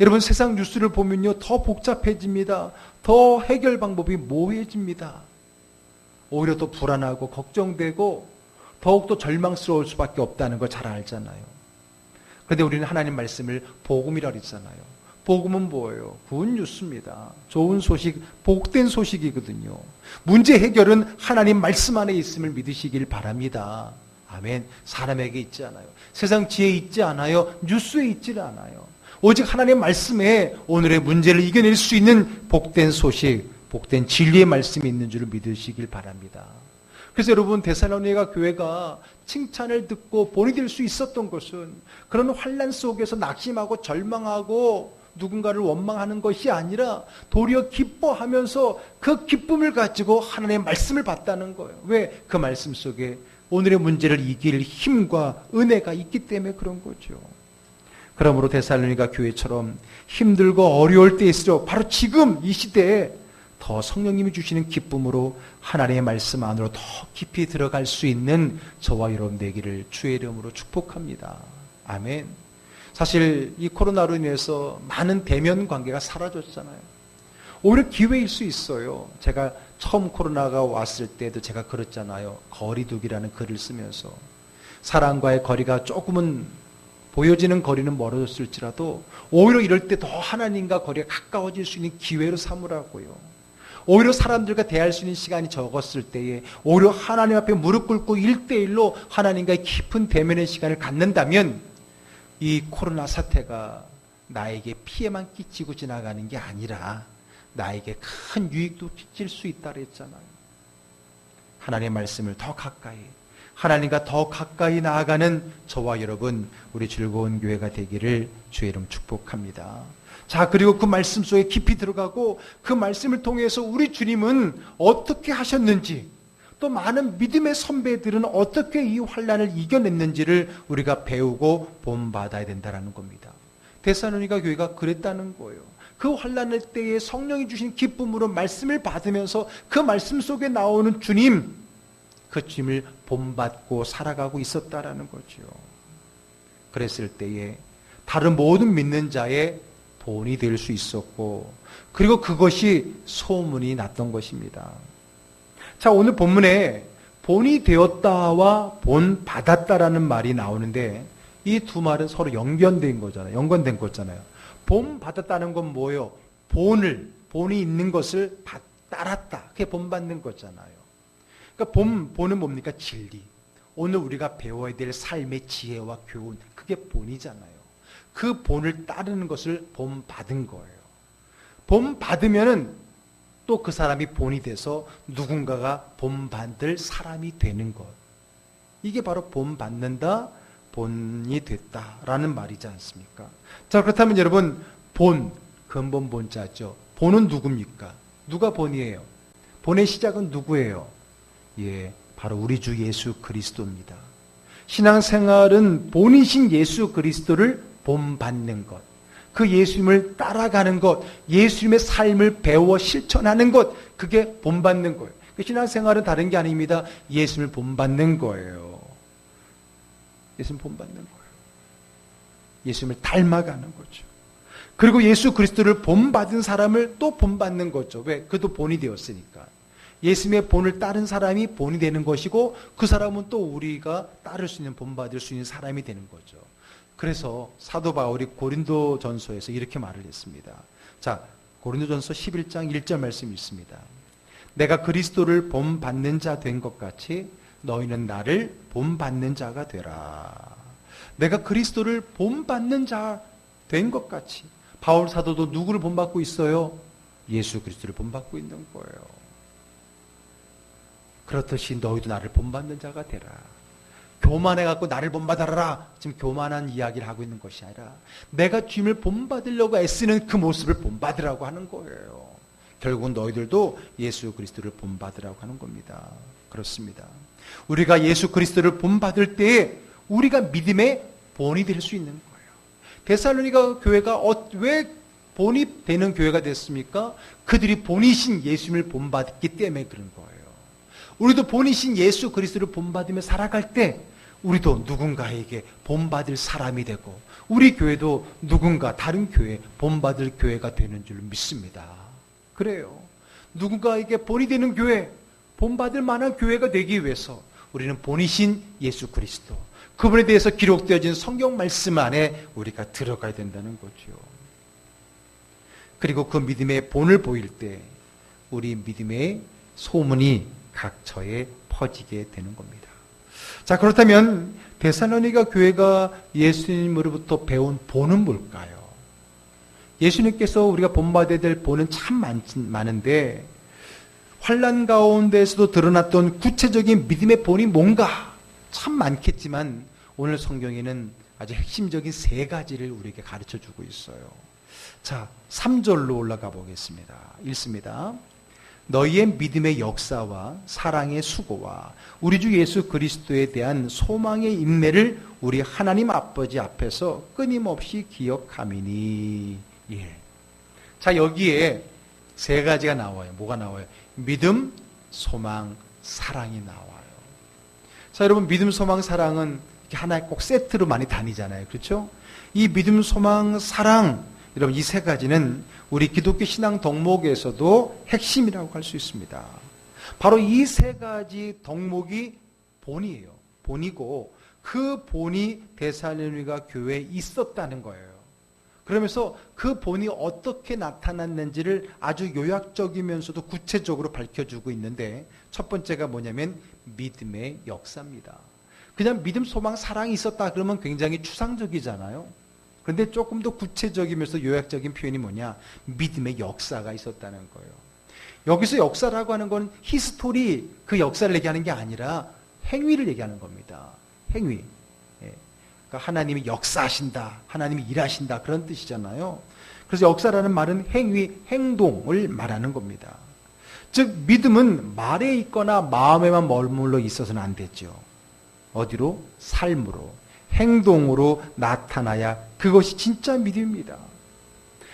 여러분, 세상 뉴스를 보면요, 더 복잡해집니다. 더 해결 방법이 모호해집니다. 오히려 더 불안하고 걱정되고 더욱더 절망스러울 수밖에 없다는 걸 잘 알잖아요. 그런데 우리는 하나님 말씀을 복음이라고 했잖아요. 복음은 뭐예요? 굿뉴스입니다. 좋은 소식, 복된 소식이거든요. 문제 해결은 하나님 말씀 안에 있음을 믿으시길 바랍니다. 아멘. 사람에게 있지 않아요. 세상 지혜에 있지 않아요. 뉴스에 있지 않아요. 오직 하나님의 말씀에 오늘의 문제를 이겨낼 수 있는 복된 소식, 복된 진리의 말씀이 있는 줄 믿으시길 바랍니다. 그래서 여러분, 데살로니가 교회가 칭찬을 듣고 본이 될 수 있었던 것은 그런 환란 속에서 낙심하고 절망하고 누군가를 원망하는 것이 아니라 도리어 기뻐하면서 그 기쁨을 가지고 하나님의 말씀을 받다는 거예요. 왜? 그 말씀 속에 오늘의 문제를 이길 힘과 은혜가 있기 때문에 그런 거죠. 그러므로 데살로니가 교회처럼 힘들고 어려울 때일수록 바로 지금 이 시대에 더 성령님이 주시는 기쁨으로 하나님의 말씀 안으로 더 깊이 들어갈 수 있는 저와 여러분 되기를 주의 이름으로 축복합니다. 아멘. 사실 이 코로나로 인해서 많은 대면 관계가 사라졌잖아요. 오히려 기회일 수 있어요. 제가 처음 코로나가 왔을 때도 제가 그랬잖아요. 거리두기라는 글을 쓰면서 사람과의 거리가 조금은 보여지는 거리는 멀어졌을지라도 오히려 이럴 때 더 하나님과 거리가 가까워질 수 있는 기회로 삼으라고요. 오히려 사람들과 대할 수 있는 시간이 적었을 때에 오히려 하나님 앞에 무릎 꿇고 1대1로 하나님과의 깊은 대면의 시간을 갖는다면 이 코로나 사태가 나에게 피해만 끼치고 지나가는 게 아니라 나에게 큰 유익도 끼칠 수 있다 그랬잖아요. 하나님의 말씀을 더 가까이, 하나님과 더 가까이 나아가는 저와 여러분, 우리 즐거운 교회가 되기를 주의 이름 축복합니다. 자, 그리고 그 말씀 속에 깊이 들어가고 그 말씀을 통해서 우리 주님은 어떻게 하셨는지, 또 많은 믿음의 선배들은 어떻게 이 환란을 이겨냈는지를 우리가 배우고 본받아야 된다는 겁니다. 데살로니가 교회가 그랬다는 거예요. 그 환란의 때에 성령이 주신 기쁨으로 말씀을 받으면서 그 말씀 속에 나오는 주님, 그 주님을 본받고 살아가고 있었다라는 거죠. 그랬을 때에 다른 모든 믿는 자의 본이 될 수 있었고, 그리고 그것이 소문이 났던 것입니다. 자, 오늘 본문에 본이 되었다와 본 받았다라는 말이 나오는데 이 두 말은 서로 연관된 거잖아요. 연관된 거잖아요. 본 받았다는 건 뭐예요? 본이 있는 것을 따랐다. 그게 본 받는 거잖아요. 그러니까 본은 뭡니까? 진리. 오늘 우리가 배워야 될 삶의 지혜와 교훈, 그게 본이잖아요. 그 본을 따르는 것을 본 받은 거예요. 본 받으면은 또 그 사람이 본이 돼서 누군가가 본받을 사람이 되는 것. 이게 바로 본받는다, 본이 됐다라는 말이지 않습니까? 자, 그렇다면 여러분, 본, 근본 본자죠. 본은 누굽니까? 누가 본이에요? 본의 시작은 누구예요? 예, 바로 우리 주 예수 그리스도입니다. 신앙생활은 본이신 예수 그리스도를 본받는 것, 그 예수님을 따라가는 것, 예수님의 삶을 배워 실천하는 것, 그게 본받는 거예요. 신앙생활은 다른 게 아닙니다. 예수님을 본받는 거예요. 예수님 본받는 거예요. 예수님을 닮아가는 거죠. 그리고 예수 그리스도를 본받은 사람을 또 본받는 거죠. 왜? 그도 본이 되었으니까. 예수님의 본을 따른 사람이 본이 되는 것이고 그 사람은 또 우리가 따를 수 있는, 본받을 수 있는 사람이 되는 거죠. 그래서 사도 바울이 고린도전서에서 이렇게 말을 했습니다. 자, 고린도전서 11장 1절 말씀이 있습니다. 내가 그리스도를 본받는 자 된 것 같이 너희는 나를 본받는 자가 되라. 내가 그리스도를 본받는 자 된 것 같이. 바울 사도도 누구를 본받고 있어요? 예수 그리스도를 본받고 있는 거예요. 그렇듯이 너희도 나를 본받는 자가 되라. 교만해갖고 나를 본받아라. 지금 교만한 이야기를 하고 있는 것이 아니라 내가 주님을 본받으려고 애쓰는 그 모습을 본받으라고 하는 거예요. 결국은 너희들도 예수 그리스도를 본받으라고 하는 겁니다. 그렇습니다. 우리가 예수 그리스도를 본받을 때에 우리가 믿음의 본이 될 수 있는 거예요. 데살로니가 교회가 왜 본이 되는 교회가 됐습니까? 그들이 본이신 예수님을 본받기 때문에 그런 거예요. 우리도 본이신 예수 그리스도를 본받으며 살아갈 때 우리도 누군가에게 본받을 사람이 되고 우리 교회도 누군가 다른 교회 본받을 교회가 되는 줄 믿습니다. 그래요. 누군가에게 본이 되는 교회, 본받을 만한 교회가 되기 위해서 우리는 본이신 예수 그리스도, 그분에 대해서 기록되어진 성경 말씀 안에 우리가 들어가야 된다는 거죠. 그리고 그 믿음의 본을 보일 때 우리 믿음의 소문이 각처에 퍼지게 되는 겁니다. 자, 그렇다면 데살로니가 교회가 예수님으로부터 배운 본은 뭘까요? 예수님께서 우리가 본받아야 될 본은 참 많은데 환난 가운데에서도 드러났던 구체적인 믿음의 본이 뭔가 참 많겠지만 오늘 성경에는 아주 핵심적인 3가지를 우리에게 가르쳐주고 있어요. 자, 3절로 올라가 보겠습니다. 읽습니다. 너희의 믿음의 역사와 사랑의 수고와 우리 주 예수 그리스도에 대한 소망의 인내를 우리 하나님 아버지 앞에서 끊임없이 기억함이니. 예. 자, 여기에 3가지가 나와요. 뭐가 나와요? 믿음, 소망, 사랑이 나와요. 자, 여러분, 믿음, 소망, 사랑은 이렇게 하나에 꼭 세트로 많이 다니잖아요. 그렇죠? 이 믿음, 소망, 사랑, 여러분, 이 3가지는 우리 기독교 신앙 덕목에서도 핵심이라고 할 수 있습니다. 바로 이 3가지 덕목이 본이에요. 본이고 그 본이 데살로니가 교회에 있었다는 거예요. 그러면서 그 본이 어떻게 나타났는지를 아주 요약적이면서도 구체적으로 밝혀주고 있는데 첫 번째가 뭐냐면 믿음의 역사입니다. 그냥 믿음, 소망, 사랑이 있었다 그러면 굉장히 추상적이잖아요. 그런데 조금 더 구체적이면서 요약적인 표현이 뭐냐? 믿음의 역사가 있었다는 거예요. 여기서 역사라고 하는 건 히스토리, 그 역사를 얘기하는 게 아니라 행위를 얘기하는 겁니다. 행위. 그러니까 하나님이 역사하신다, 하나님이 일하신다 그런 뜻이잖아요. 그래서 역사라는 말은 행위, 행동을 말하는 겁니다. 즉 믿음은 말에 있거나 마음에만 머물러 있어서는 안 되죠. 어디로? 삶으로, 행동으로 나타나야 그것이 진짜 믿음입니다.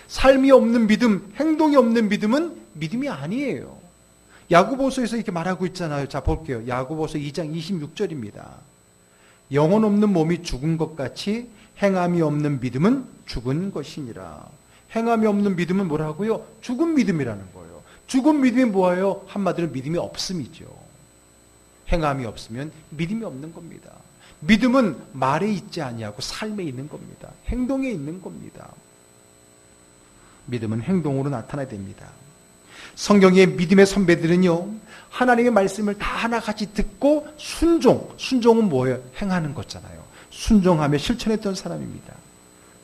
삶이 없는 믿음, 행동이 없는 믿음은 믿음이 아니에요. 야고보서에서 이렇게 말하고 있잖아요. 자, 볼게요. 야고보서 2장 26절입니다. 영혼 없는 몸이 죽은 것 같이 행함이 없는 믿음은 죽은 것이니라. 행함이 없는 믿음은 뭐라고요? 죽은 믿음이라는 거예요. 죽은 믿음이 뭐예요? 한마디로 믿음이 없음이죠. 행함이 없으면 믿음이 없는 겁니다. 믿음은 말에 있지 아니하고 삶에 있는 겁니다. 행동에 있는 겁니다. 믿음은 행동으로 나타나야 됩니다. 성경의 믿음의 선배들은요, 하나님의 말씀을 다 하나같이 듣고 순종은 뭐예요? 행하는 거잖아요. 순종하며 실천했던 사람입니다.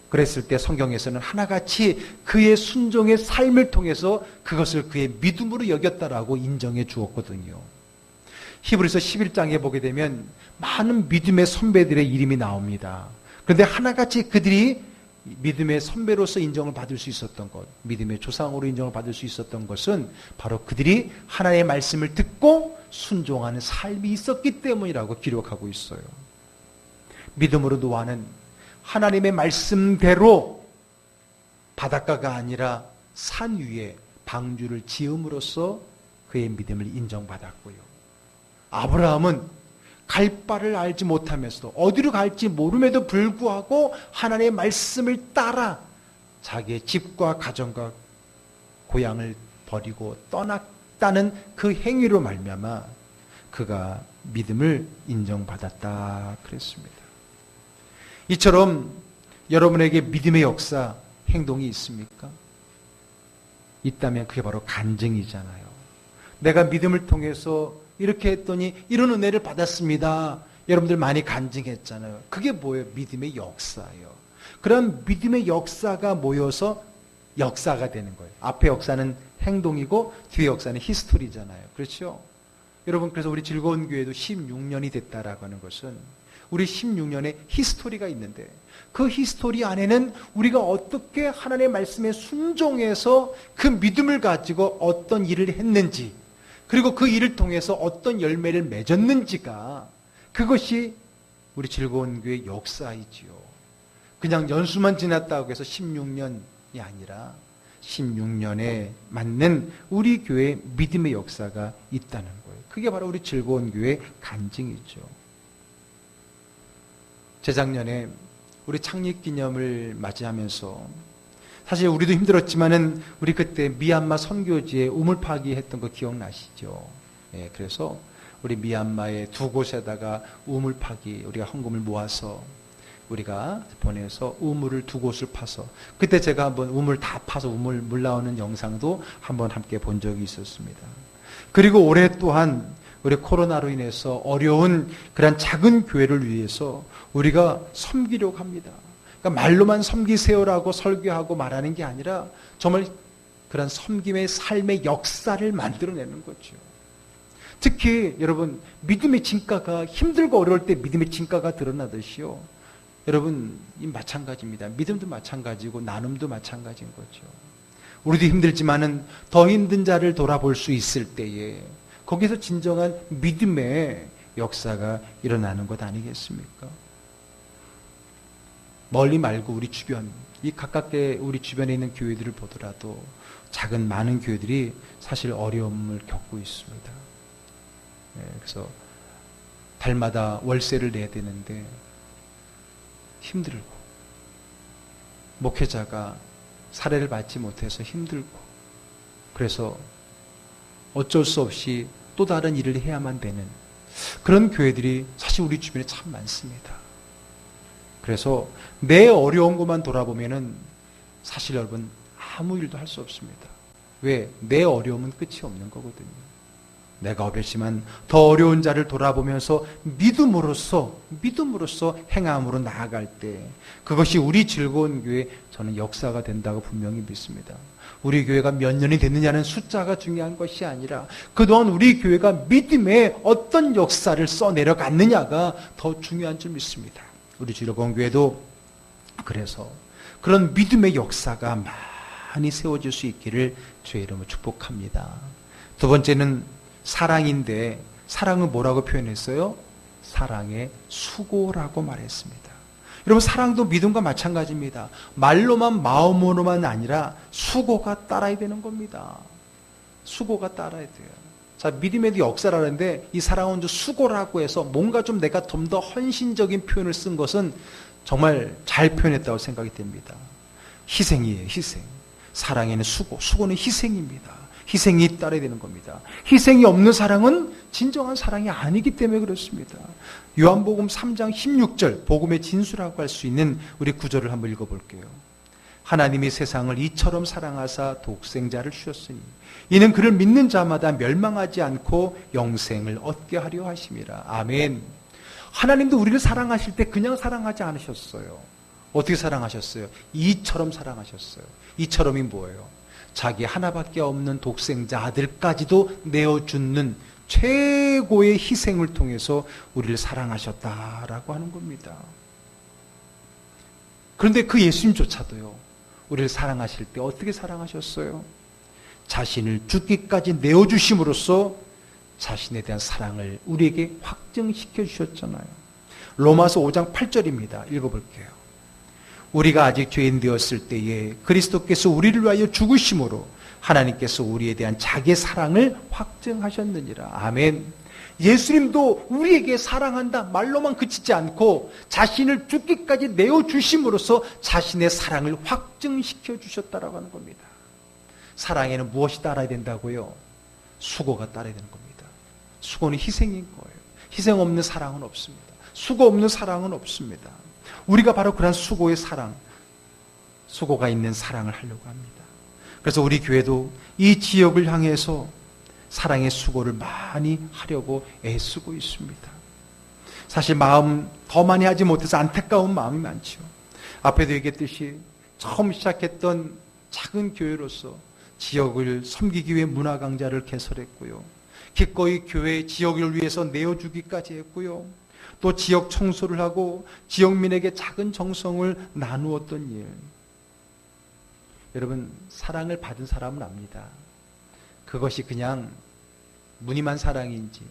그랬을 때 성경에서는 하나같이 그의 순종의 삶을 통해서 그것을 그의 믿음으로 여겼다라고 인정해 주었거든요. 히브리서 11장에 보게 되면 많은 믿음의 선배들의 이름이 나옵니다. 그런데 하나같이 그들이 믿음의 선배로서 인정을 받을 수 있었던 것, 믿음의 조상으로 인정을 받을 수 있었던 것은 바로 그들이 하나님의 말씀을 듣고 순종하는 삶이 있었기 때문이라고 기록하고 있어요. 믿음으로 노아는 하나님의 말씀대로 바닷가가 아니라 산 위에 방주를 지음으로써 그의 믿음을 인정받았고요. 아브라함은 갈 바를 알지 못하면서도 어디로 갈지 모름에도 불구하고 하나님의 말씀을 따라 자기의 집과 가정과 고향을 버리고 떠났다는 그 행위로 말미암아 그가 믿음을 인정받았다 그랬습니다. 이처럼 여러분에게 믿음의 역사, 행동이 있습니까? 있다면 그게 바로 간증이잖아요. 내가 믿음을 통해서 이렇게 했더니 이런 은혜를 받았습니다. 여러분들 많이 간증했잖아요. 그게 뭐예요? 믿음의 역사예요. 그런 믿음의 역사가 모여서 역사가 되는 거예요. 앞에 역사는 행동이고 뒤에 역사는 히스토리잖아요. 그렇죠? 여러분, 그래서 우리 즐거운 교회도 16년이 됐다라고 하는 것은 우리 16년의 히스토리가 있는데 그 히스토리 안에는 우리가 어떻게 하나님의 말씀에 순종해서 그 믿음을 가지고 어떤 일을 했는지, 그리고 그 일을 통해서 어떤 열매를 맺었는지가, 그것이 우리 즐거운 교회의 역사이지요. 그냥 연수만 지났다고 해서 16년이 아니라 16년에 맞는 우리 교회의 믿음의 역사가 있다는 거예요. 그게 바로 우리 즐거운 교회의 간증이죠. 재작년에 우리 창립기념을 맞이하면서 사실 우리도 힘들었지만은 우리 그때 미얀마 선교지에 우물 파기했던 거 기억나시죠? 예, 그래서 우리 미얀마의 두 곳에다가 우물 파기 우리가 헌금을 모아서 우리가 보내서 우물을 두 곳을 파서, 그때 제가 한번 우물 다 파서 우물 물 나오는 영상도 한번 함께 본 적이 있었습니다. 그리고 올해 또한 우리 코로나로 인해서 어려운 그런 작은 교회를 위해서 우리가 섬기려고 합니다. 그러니까 말로만 섬기세요라고 설교하고 말하는 게 아니라 정말 그런 섬김의 삶의 역사를 만들어내는 거죠. 특히 여러분, 믿음의 진가가 힘들고 어려울 때 믿음의 진가가 드러나듯이요, 여러분 이 마찬가지입니다. 믿음도 마찬가지고 나눔도 마찬가지인 거죠. 우리도 힘들지만은 더 힘든 자를 돌아볼 수 있을 때에 거기서 진정한 믿음의 역사가 일어나는 것 아니겠습니까? 멀리 말고 우리 주변, 이 가깝게 우리 주변에 있는 교회들을 보더라도 작은 많은 교회들이 사실 어려움을 겪고 있습니다. 그래서 달마다 월세를 내야 되는데 힘들고, 목회자가 사례를 받지 못해서 힘들고, 그래서 어쩔 수 없이 또 다른 일을 해야만 되는 그런 교회들이 사실 우리 주변에 참 많습니다. 그래서 내 어려운 것만 돌아보면은 사실 여러분 아무 일도 할 수 없습니다. 왜? 내 어려움은 끝이 없는 거거든요. 내가 어렵지만 더 어려운 자를 돌아보면서 믿음으로써 행함으로 나아갈 때 그것이 우리 즐거운 교회, 저는 역사가 된다고 분명히 믿습니다. 우리 교회가 몇 년이 됐느냐는 숫자가 중요한 것이 아니라 그동안 우리 교회가 믿음의 어떤 역사를 써내려갔느냐가 더 중요한 줄 믿습니다. 우리 즐거운 교회도 그래서 그런 믿음의 역사가 많이 세워질 수 있기를 주의 이름으로 축복합니다. 두 번째는 사랑인데, 사랑은 뭐라고 표현했어요? 사랑의 수고라고 말했습니다. 여러분, 사랑도 믿음과 마찬가지입니다. 말로만, 마음으로만 아니라 수고가 따라야 되는 겁니다. 수고가 따라야 돼요. 자, 믿음에도 역사라는데 이 사랑은 좀 수고라고 해서 뭔가 좀 내가 좀 더 헌신적인 표현을 쓴 것은 정말 잘 표현했다고 생각이 됩니다. 희생이에요, 희생. 사랑에는 수고는 희생입니다. 희생이 따라야 되는 겁니다. 희생이 없는 사랑은 진정한 사랑이 아니기 때문에 그렇습니다. 요한복음 3장 16절, 복음의 진수라고 할 수 있는 우리 구절을 한번 읽어볼게요. 하나님이 세상을 이처럼 사랑하사 독생자를 주셨으니 이는 그를 믿는 자마다 멸망하지 않고 영생을 얻게 하려 하심이라. 아멘. 하나님도 우리를 사랑하실 때 그냥 사랑하지 않으셨어요. 어떻게 사랑하셨어요? 이처럼 사랑하셨어요. 이처럼이 뭐예요? 자기 하나밖에 없는 독생자 아들까지도 내어주는 최고의 희생을 통해서 우리를 사랑하셨다라고 하는 겁니다. 그런데 그 예수님조차도요, 우리를 사랑하실 때 어떻게 사랑하셨어요? 자신을 죽기까지 내어주심으로써 자신에 대한 사랑을 우리에게 확증시켜 주셨잖아요. 로마서 5장 8절입니다. 읽어볼게요. 우리가 아직 죄인 되었을 때에 그리스도께서 우리를 위하여 죽으심으로 하나님께서 우리에 대한 자기의 사랑을 확증하셨느니라. 아멘. 예수님도 우리에게 사랑한다 말로만 그치지 않고 자신을 죽기까지 내어주심으로써 자신의 사랑을 확증시켜 주셨다라고 하는 겁니다. 사랑에는 무엇이 따라야 된다고요? 수고가 따라야 되는 겁니다. 수고는 희생인 거예요. 희생 없는 사랑은 없습니다. 수고 없는 사랑은 없습니다. 우리가 바로 그런 수고의 사랑, 수고가 있는 사랑을 하려고 합니다. 그래서 우리 교회도 이 지역을 향해서 사랑의 수고를 많이 하려고 애쓰고 있습니다. 사실 마음 더 많이 하지 못해서 안타까운 마음이 많죠. 앞에도 얘기했듯이 처음 시작했던 작은 교회로서 지역을 섬기기 위해 문화강좌를 개설했고요. 기꺼이 교회 지역을 위해서 내어주기까지 했고요. 또 지역 청소를 하고 지역민에게 작은 정성을 나누었던 일. 여러분, 사랑을 받은 사람은 압니다. 그것이 그냥 무늬만 사랑인지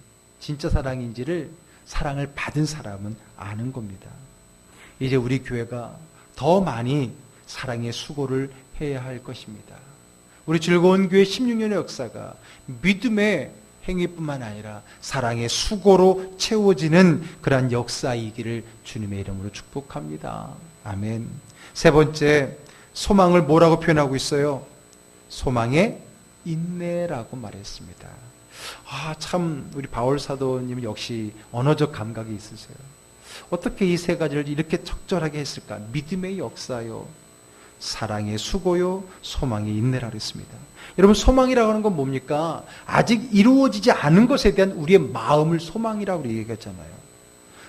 진짜 사랑인지를 사랑을 받은 사람은 아는 겁니다. 이제 우리 교회가 더 많이 사랑의 수고를 해야 할 것입니다. 우리 즐거운 교회 16년의 역사가 믿음의 행위뿐만 아니라 사랑의 수고로 채워지는 그러한 역사이기를 주님의 이름으로 축복합니다. 아멘. 세 번째, 소망을 뭐라고 표현하고 있어요? 소망의 인내라고 말했습니다. 참 우리 바울 사도님 역시 언어적 감각이 있으세요. 어떻게 이 세 가지를 이렇게 적절하게 했을까? 믿음의 역사요, 사랑의 수고요, 소망의 인내라 그랬습니다. 여러분, 소망이라고 하는 건 뭡니까? 아직 이루어지지 않은 것에 대한 우리의 마음을 소망이라고 얘기했잖아요.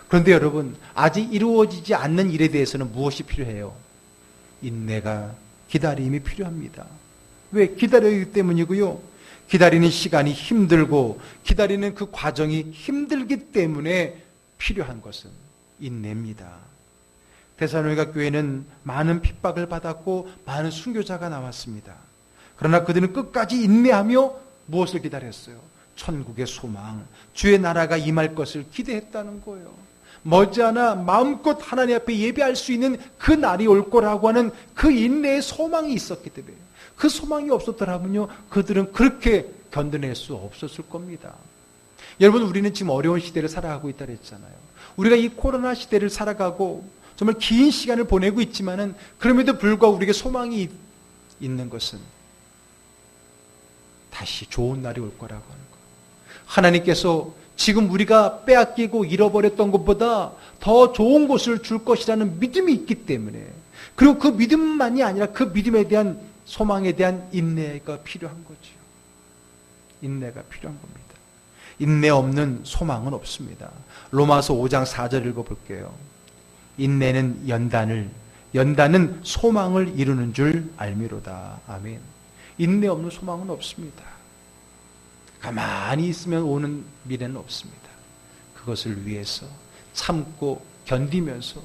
그런데 여러분, 아직 이루어지지 않는 일에 대해서는 무엇이 필요해요? 인내가, 기다림이 필요합니다. 왜? 기다려야 하기 때문이고요. 기다리는 시간이 힘들고 기다리는 그 과정이 힘들기 때문에 필요한 것은 인내입니다. 데살로니가 교회는 많은 핍박을 받았고 많은 순교자가 나왔습니다. 그러나 그들은 끝까지 인내하며 무엇을 기다렸어요? 천국의 소망, 주의 나라가 임할 것을 기대했다는 거예요. 머지않아 마음껏 하나님 앞에 예배할 수 있는 그 날이 올 거라고 하는 그 인내의 소망이 있었기 때문에, 그 소망이 없었더라면요, 그들은 그렇게 견뎌낼 수 없었을 겁니다. 여러분, 우리는 지금 어려운 시대를 살아가고 있다고 했잖아요. 우리가 이 코로나 시대를 살아가고 정말 긴 시간을 보내고 있지만은 그럼에도 불구하고 우리에게 소망이 있는 것은 다시 좋은 날이 올 거라고 하는 거. 하나님께서 지금 우리가 빼앗기고 잃어버렸던 것보다 더 좋은 것을 줄 것이라는 믿음이 있기 때문에, 그리고 그 믿음만이 아니라 그 믿음에 대한 소망에 대한 인내가 필요한 거죠. 인내가 필요한 겁니다. 인내 없는 소망은 없습니다. 로마서 5장 4절 읽어볼게요. 인내는 연단은 소망을 이루는 줄 알미로다. 아멘. 인내 없는 소망은 없습니다. 가만히 있으면 오는 미래는 없습니다. 그것을 위해서 참고 견디면서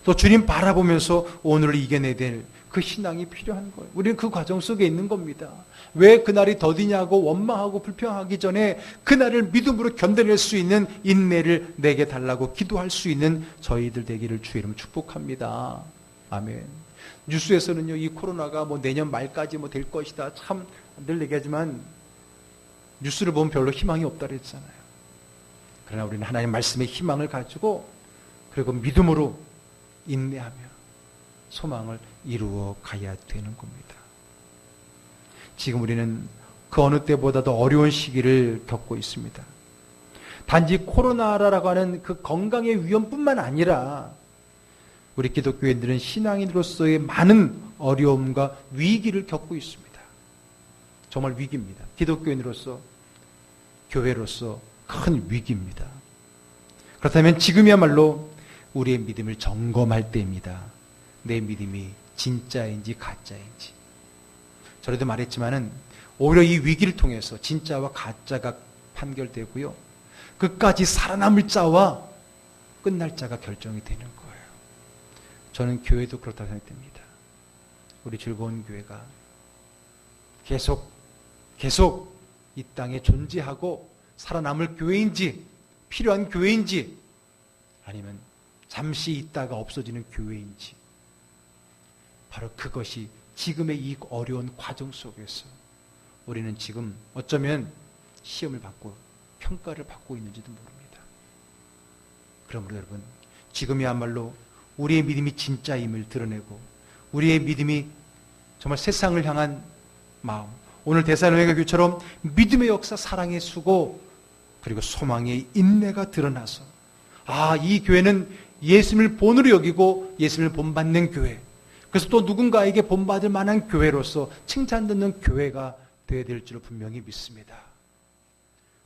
또 주님 바라보면서 오늘을 이겨내야 될 그 신앙이 필요한 거예요. 우리는 그 과정 속에 있는 겁니다. 왜 그날이 더디냐고 원망하고 불평하기 전에 그날을 믿음으로 견뎌낼 수 있는 인내를 내게 달라고 기도할 수 있는 저희들 되기를 주의 이름으로 축복합니다. 아멘. 뉴스에서는요, 이 코로나가 내년 말까지 될 것이다, 참 늘 얘기하지만 뉴스를 보면 별로 희망이 없다 그랬잖아요. 그러나 우리는 하나님 말씀의 희망을 가지고, 그리고 믿음으로 인내하며 소망을 이루어 가야 되는 겁니다. 지금 우리는 그 어느 때보다도 어려운 시기를 겪고 있습니다. 단지 코로나라고 하는 그 건강의 위험뿐만 아니라 우리 기독교인들은 신앙인으로서의 많은 어려움과 위기를 겪고 있습니다. 정말 위기입니다. 기독교인으로서, 교회로서 큰 위기입니다. 그렇다면 지금이야말로 우리의 믿음을 점검할 때입니다. 내 믿음이 진짜인지 가짜인지. 전에도 말했지만은 오히려 이 위기를 통해서 진짜와 가짜가 판결되고요, 끝까지 살아남을 자와 끝날 자가 결정이 되는 거예요. 저는 교회도 그렇다고 생각됩니다. 우리 즐거운 교회가 계속 이 땅에 존재하고 살아남을 교회인지, 필요한 교회인지, 아니면 잠시 있다가 없어지는 교회인지, 바로 그것이 지금의 이 어려운 과정 속에서 우리는 지금 어쩌면 시험을 받고 평가를 받고 있는지도 모릅니다. 그러므로 여러분, 지금이야말로 우리의 믿음이 진짜임을 드러내고 우리의 믿음이 정말 세상을 향한 마음, 오늘 데살로니가 교회처럼 믿음의 역사, 사랑의 수고, 그리고 소망의 인내가 드러나서 이 교회는 예수님을 본으로 여기고 예수님을 본받는 교회, 그래서 또 누군가에게 본받을 만한 교회로서 칭찬듣는 교회가 되어야 될 줄 분명히 믿습니다.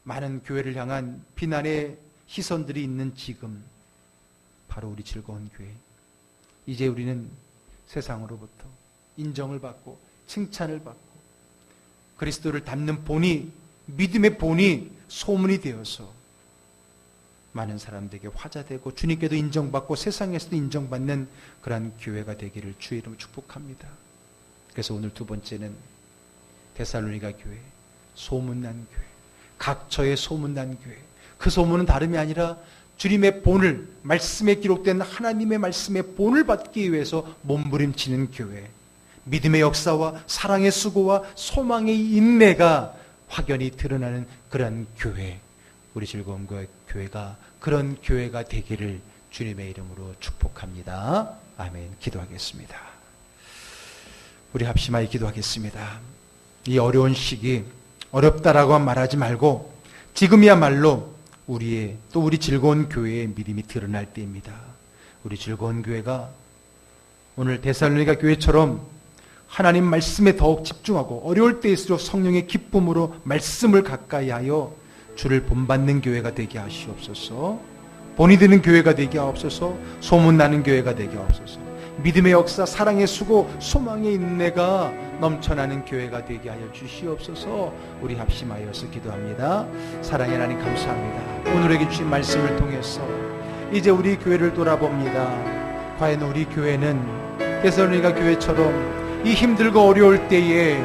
많은 교회를 향한 비난의 시선들이 있는 지금, 바로 우리 즐거운 교회, 이제 우리는 세상으로부터 인정을 받고 칭찬을 받고 그리스도를 닮는 본이, 믿음의 본이 소문이 되어서 많은 사람들에게 화자되고 주님께도 인정받고 세상에서도 인정받는 그러한 교회가 되기를 주의 이름으로 축복합니다. 그래서 오늘 두 번째는 데살로니가 교회, 소문난 교회, 각처에 소문난 교회. 그 소문은 다름이 아니라 주님의 본을, 말씀에 기록된 하나님의 말씀의 본을 받기 위해서 몸부림치는 교회, 믿음의 역사와 사랑의 수고와 소망의 인내가 확연히 드러나는 그런 교회, 우리 즐거운 교회가 그런 교회가 되기를 주님의 이름으로 축복합니다. 아멘. 기도하겠습니다. 우리 합심하여 기도하겠습니다. 이 어려운 시기, 어렵다라고 말하지 말고 지금이야말로 또 우리 즐거운 교회의 믿음이 드러날 때입니다. 우리 즐거운 교회가 오늘 데살로니가 교회처럼 하나님 말씀에 더욱 집중하고 어려울 때일수록 성령의 기쁨으로 말씀을 가까이 하여 주를 본받는 교회가 되게 하시옵소서. 본이 되는 교회가 되게 하옵소서. 소문나는 교회가 되게 하옵소서. 믿음의 역사, 사랑의 수고, 소망의 인내가 넘쳐나는 교회가 되게 하여 주시옵소서. 우리 합심하여서 기도합니다. 사랑의 하나님 감사합니다. 오늘에게 주신 말씀을 통해서 이제 우리 교회를 돌아봅니다. 과연 우리 교회는 데살로니가 교회처럼 이 힘들고 어려울 때에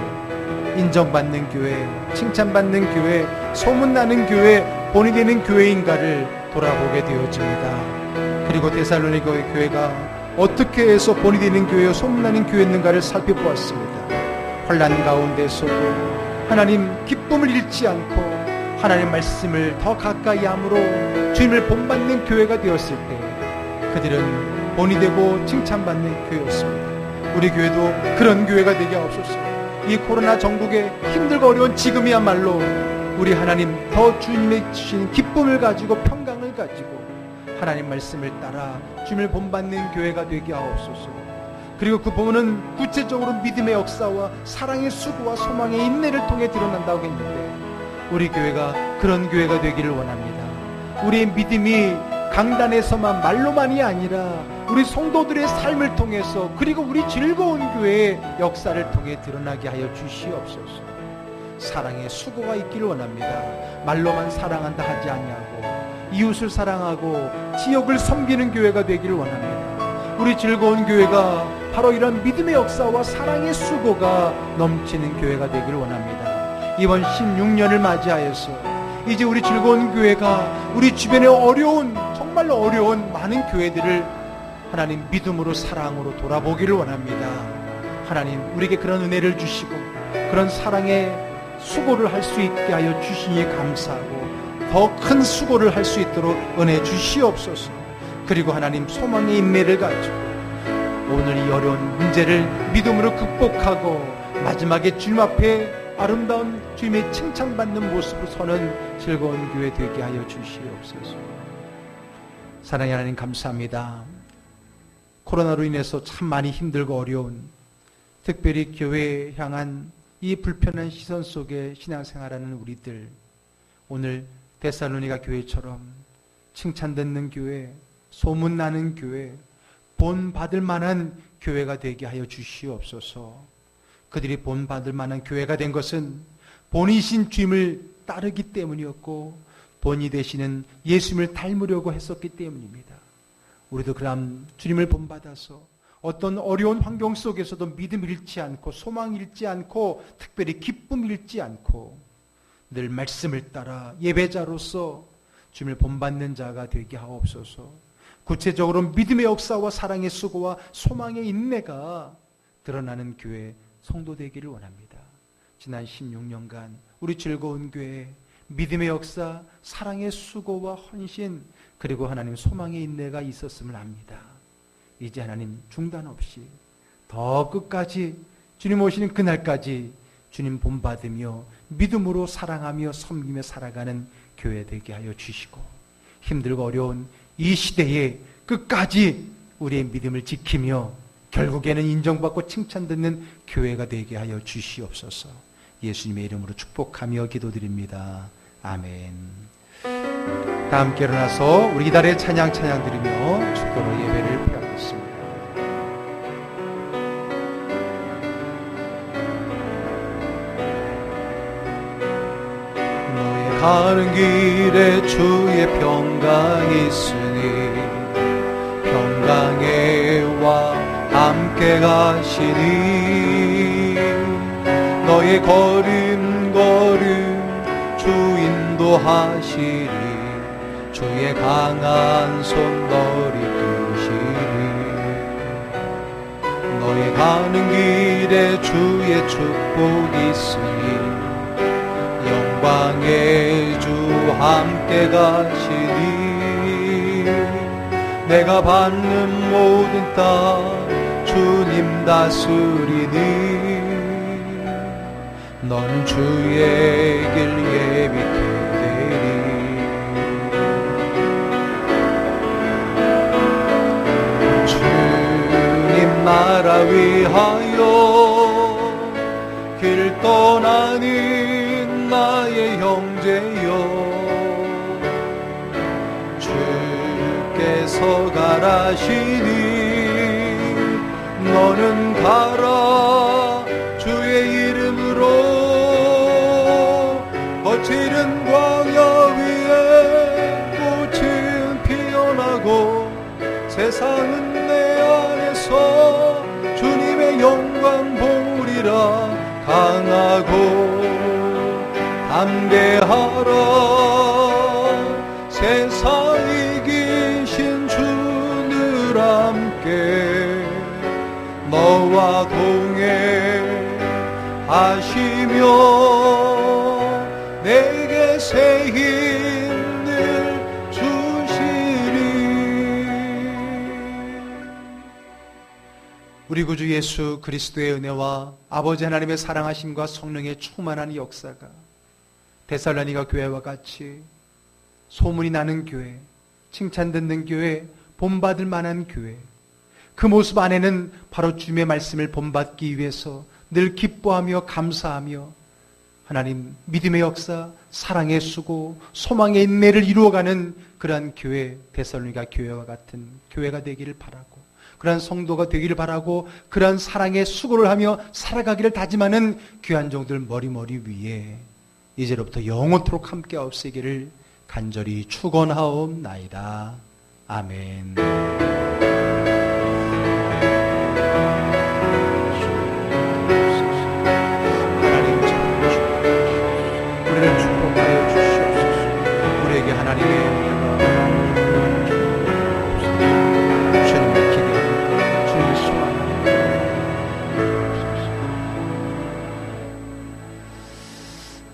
인정받는 교회, 칭찬받는 교회, 소문나는 교회, 본이 되는 교회인가를 돌아보게 되어집니다. 그리고 데살로니가 교회가 어떻게 해서 본이 되는 교회요 소문나는 교회였는가를 살펴보았습니다. 혼란 가운데서도 하나님 기쁨을 잃지 않고 하나님 말씀을 더 가까이 함으로 주님을 본받는 교회가 되었을 때 그들은 본이 되고 칭찬받는 교회였습니다. 우리 교회도 그런 교회가 되게 하옵소서. 이 코로나 전국에 힘들고 어려운 지금이야말로 우리 하나님 더 주님의 주신 기쁨을 가지고 평강을 가지고 하나님 말씀을 따라 주님을 본받는 교회가 되게 하옵소서. 그리고 그 본은 구체적으로 믿음의 역사와 사랑의 수고와 소망의 인내를 통해 드러난다고 했는데 우리 교회가 그런 교회가 되기를 원합니다. 우리의 믿음이 강단에서만 말로만이 아니라 우리 성도들의 삶을 통해서 그리고 우리 즐거운 교회의 역사를 통해 드러나게 하여 주시옵소서. 사랑의 수고가 있기를 원합니다. 말로만 사랑한다 하지 아니하고 이웃을 사랑하고 지역을 섬기는 교회가 되기를 원합니다. 우리 즐거운 교회가 바로 이런 믿음의 역사와 사랑의 수고가 넘치는 교회가 되기를 원합니다. 이번 16년을 맞이하여서 이제 우리 즐거운 교회가 우리 주변에 정말로 어려운 많은 교회들을 하나님 믿음으로 사랑으로 돌아보기를 원합니다. 하나님 우리에게 그런 은혜를 주시고 그런 사랑의 수고를 할 수 있게 하여 주시니 감사하고 더 큰 수고를 할 수 있도록 은혜 주시옵소서. 그리고 하나님 소망의 인내를 가지고 오늘 이 어려운 문제를 믿음으로 극복하고 마지막에 주님 앞에 아름다운 주님의 칭찬받는 모습으로 서는 즐거운 교회 되게 하여 주시옵소서. 사랑의 하나님 감사합니다. 코로나로 인해서 참 많이 힘들고 어려운 특별히 교회에 향한 이 불편한 시선 속에 신앙생활하는 우리들, 오늘 데살로니가 교회처럼 칭찬듣는 교회, 소문나는 교회, 본받을 만한 교회가 되게 하여 주시옵소서. 그들이 본받을 만한 교회가 된 것은 본이신 주님을 따르기 때문이었고 본이 되시는 예수님을 닮으려고 했었기 때문입니다. 우리도 그럼 주님을 본받아서 어떤 어려운 환경 속에서도 믿음 잃지 않고 소망 잃지 않고 특별히 기쁨 잃지 않고 늘 말씀을 따라 예배자로서 주님을 본받는 자가 되게 하옵소서. 구체적으로 믿음의 역사와 사랑의 수고와 소망의 인내가 드러나는 교회 성도 되기를 원합니다. 지난 16년간 우리 즐거운 교회 믿음의 역사, 사랑의 수고와 헌신, 그리고 하나님 소망의 인내가 있었음을 압니다. 이제 하나님 중단 없이 더 끝까지 주님 오시는 그날까지 주님 본받으며 믿음으로 사랑하며 섬기며 살아가는 교회 되게 하여 주시고, 힘들고 어려운 이 시대에 끝까지 우리의 믿음을 지키며 결국에는 인정받고 칭찬받는 교회가 되게 하여 주시옵소서. 예수님의 이름으로 축복하며 기도드립니다. 아멘. 다 함께 일어나서 우리 이달의 찬양 드리며 축도로 예배를 펴겠습니다. 너의 가는 길에 주의 평강이 있으니 평강에와 함께 가시니 너의 걸음걸음 주 인도하시리 주의 강한 손 너를 이끄시리 너의 가는 길에 주의 축복이 있으니 영광의 주 함께 가시니 내가 받는 모든 땅 주님 다스리니 너는 주의 길 예비케 되리 주님 나라 위하여 길 떠나는 나의 형제여 주께서 가라시니 너는 가라 주의 이름으로 거칠은 광야 위에 꽃은 피어나고 세상은 내 안에서 주님의 영광 보리라 강하고 담대하라 세상 이기신 주 늘 함께 너와 동행하시며 내게 새 힘을 주시리. 우리 구주 예수 그리스도의 은혜와 아버지 하나님의 사랑하심과 성령의 충만한 역사가 데살로니가 교회와 같이 소문이 나는 교회, 칭찬 듣는 교회, 본받을 만한 교회, 그 모습 안에는 바로 주님의 말씀을 본받기 위해서 늘 기뻐하며 감사하며 하나님 믿음의 역사, 사랑의 수고, 소망의 인내를 이루어가는 그러한 교회, 데살로니가 교회와 같은 교회가 되기를 바라고, 그러한 성도가 되기를 바라고, 그러한 사랑의 수고를 하며 살아가기를 다짐하는 귀한 종들 머리 위에 이제로부터 영원토록 함께 없애기를 간절히 축원하옵나이다. 아멘. 우리를 축복하여 주시옵소서. 우리에게 하나님의 주님을 기대합니다. 주님을 소망합니다.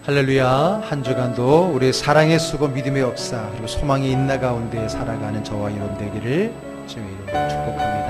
할렐루야. 한 주간도 우리의 사랑의 수고, 믿음의 역사, 그리고 소망의 인나 가운데 살아가는 저와 여러분 되기를 주님의 이름으로 축복합니다.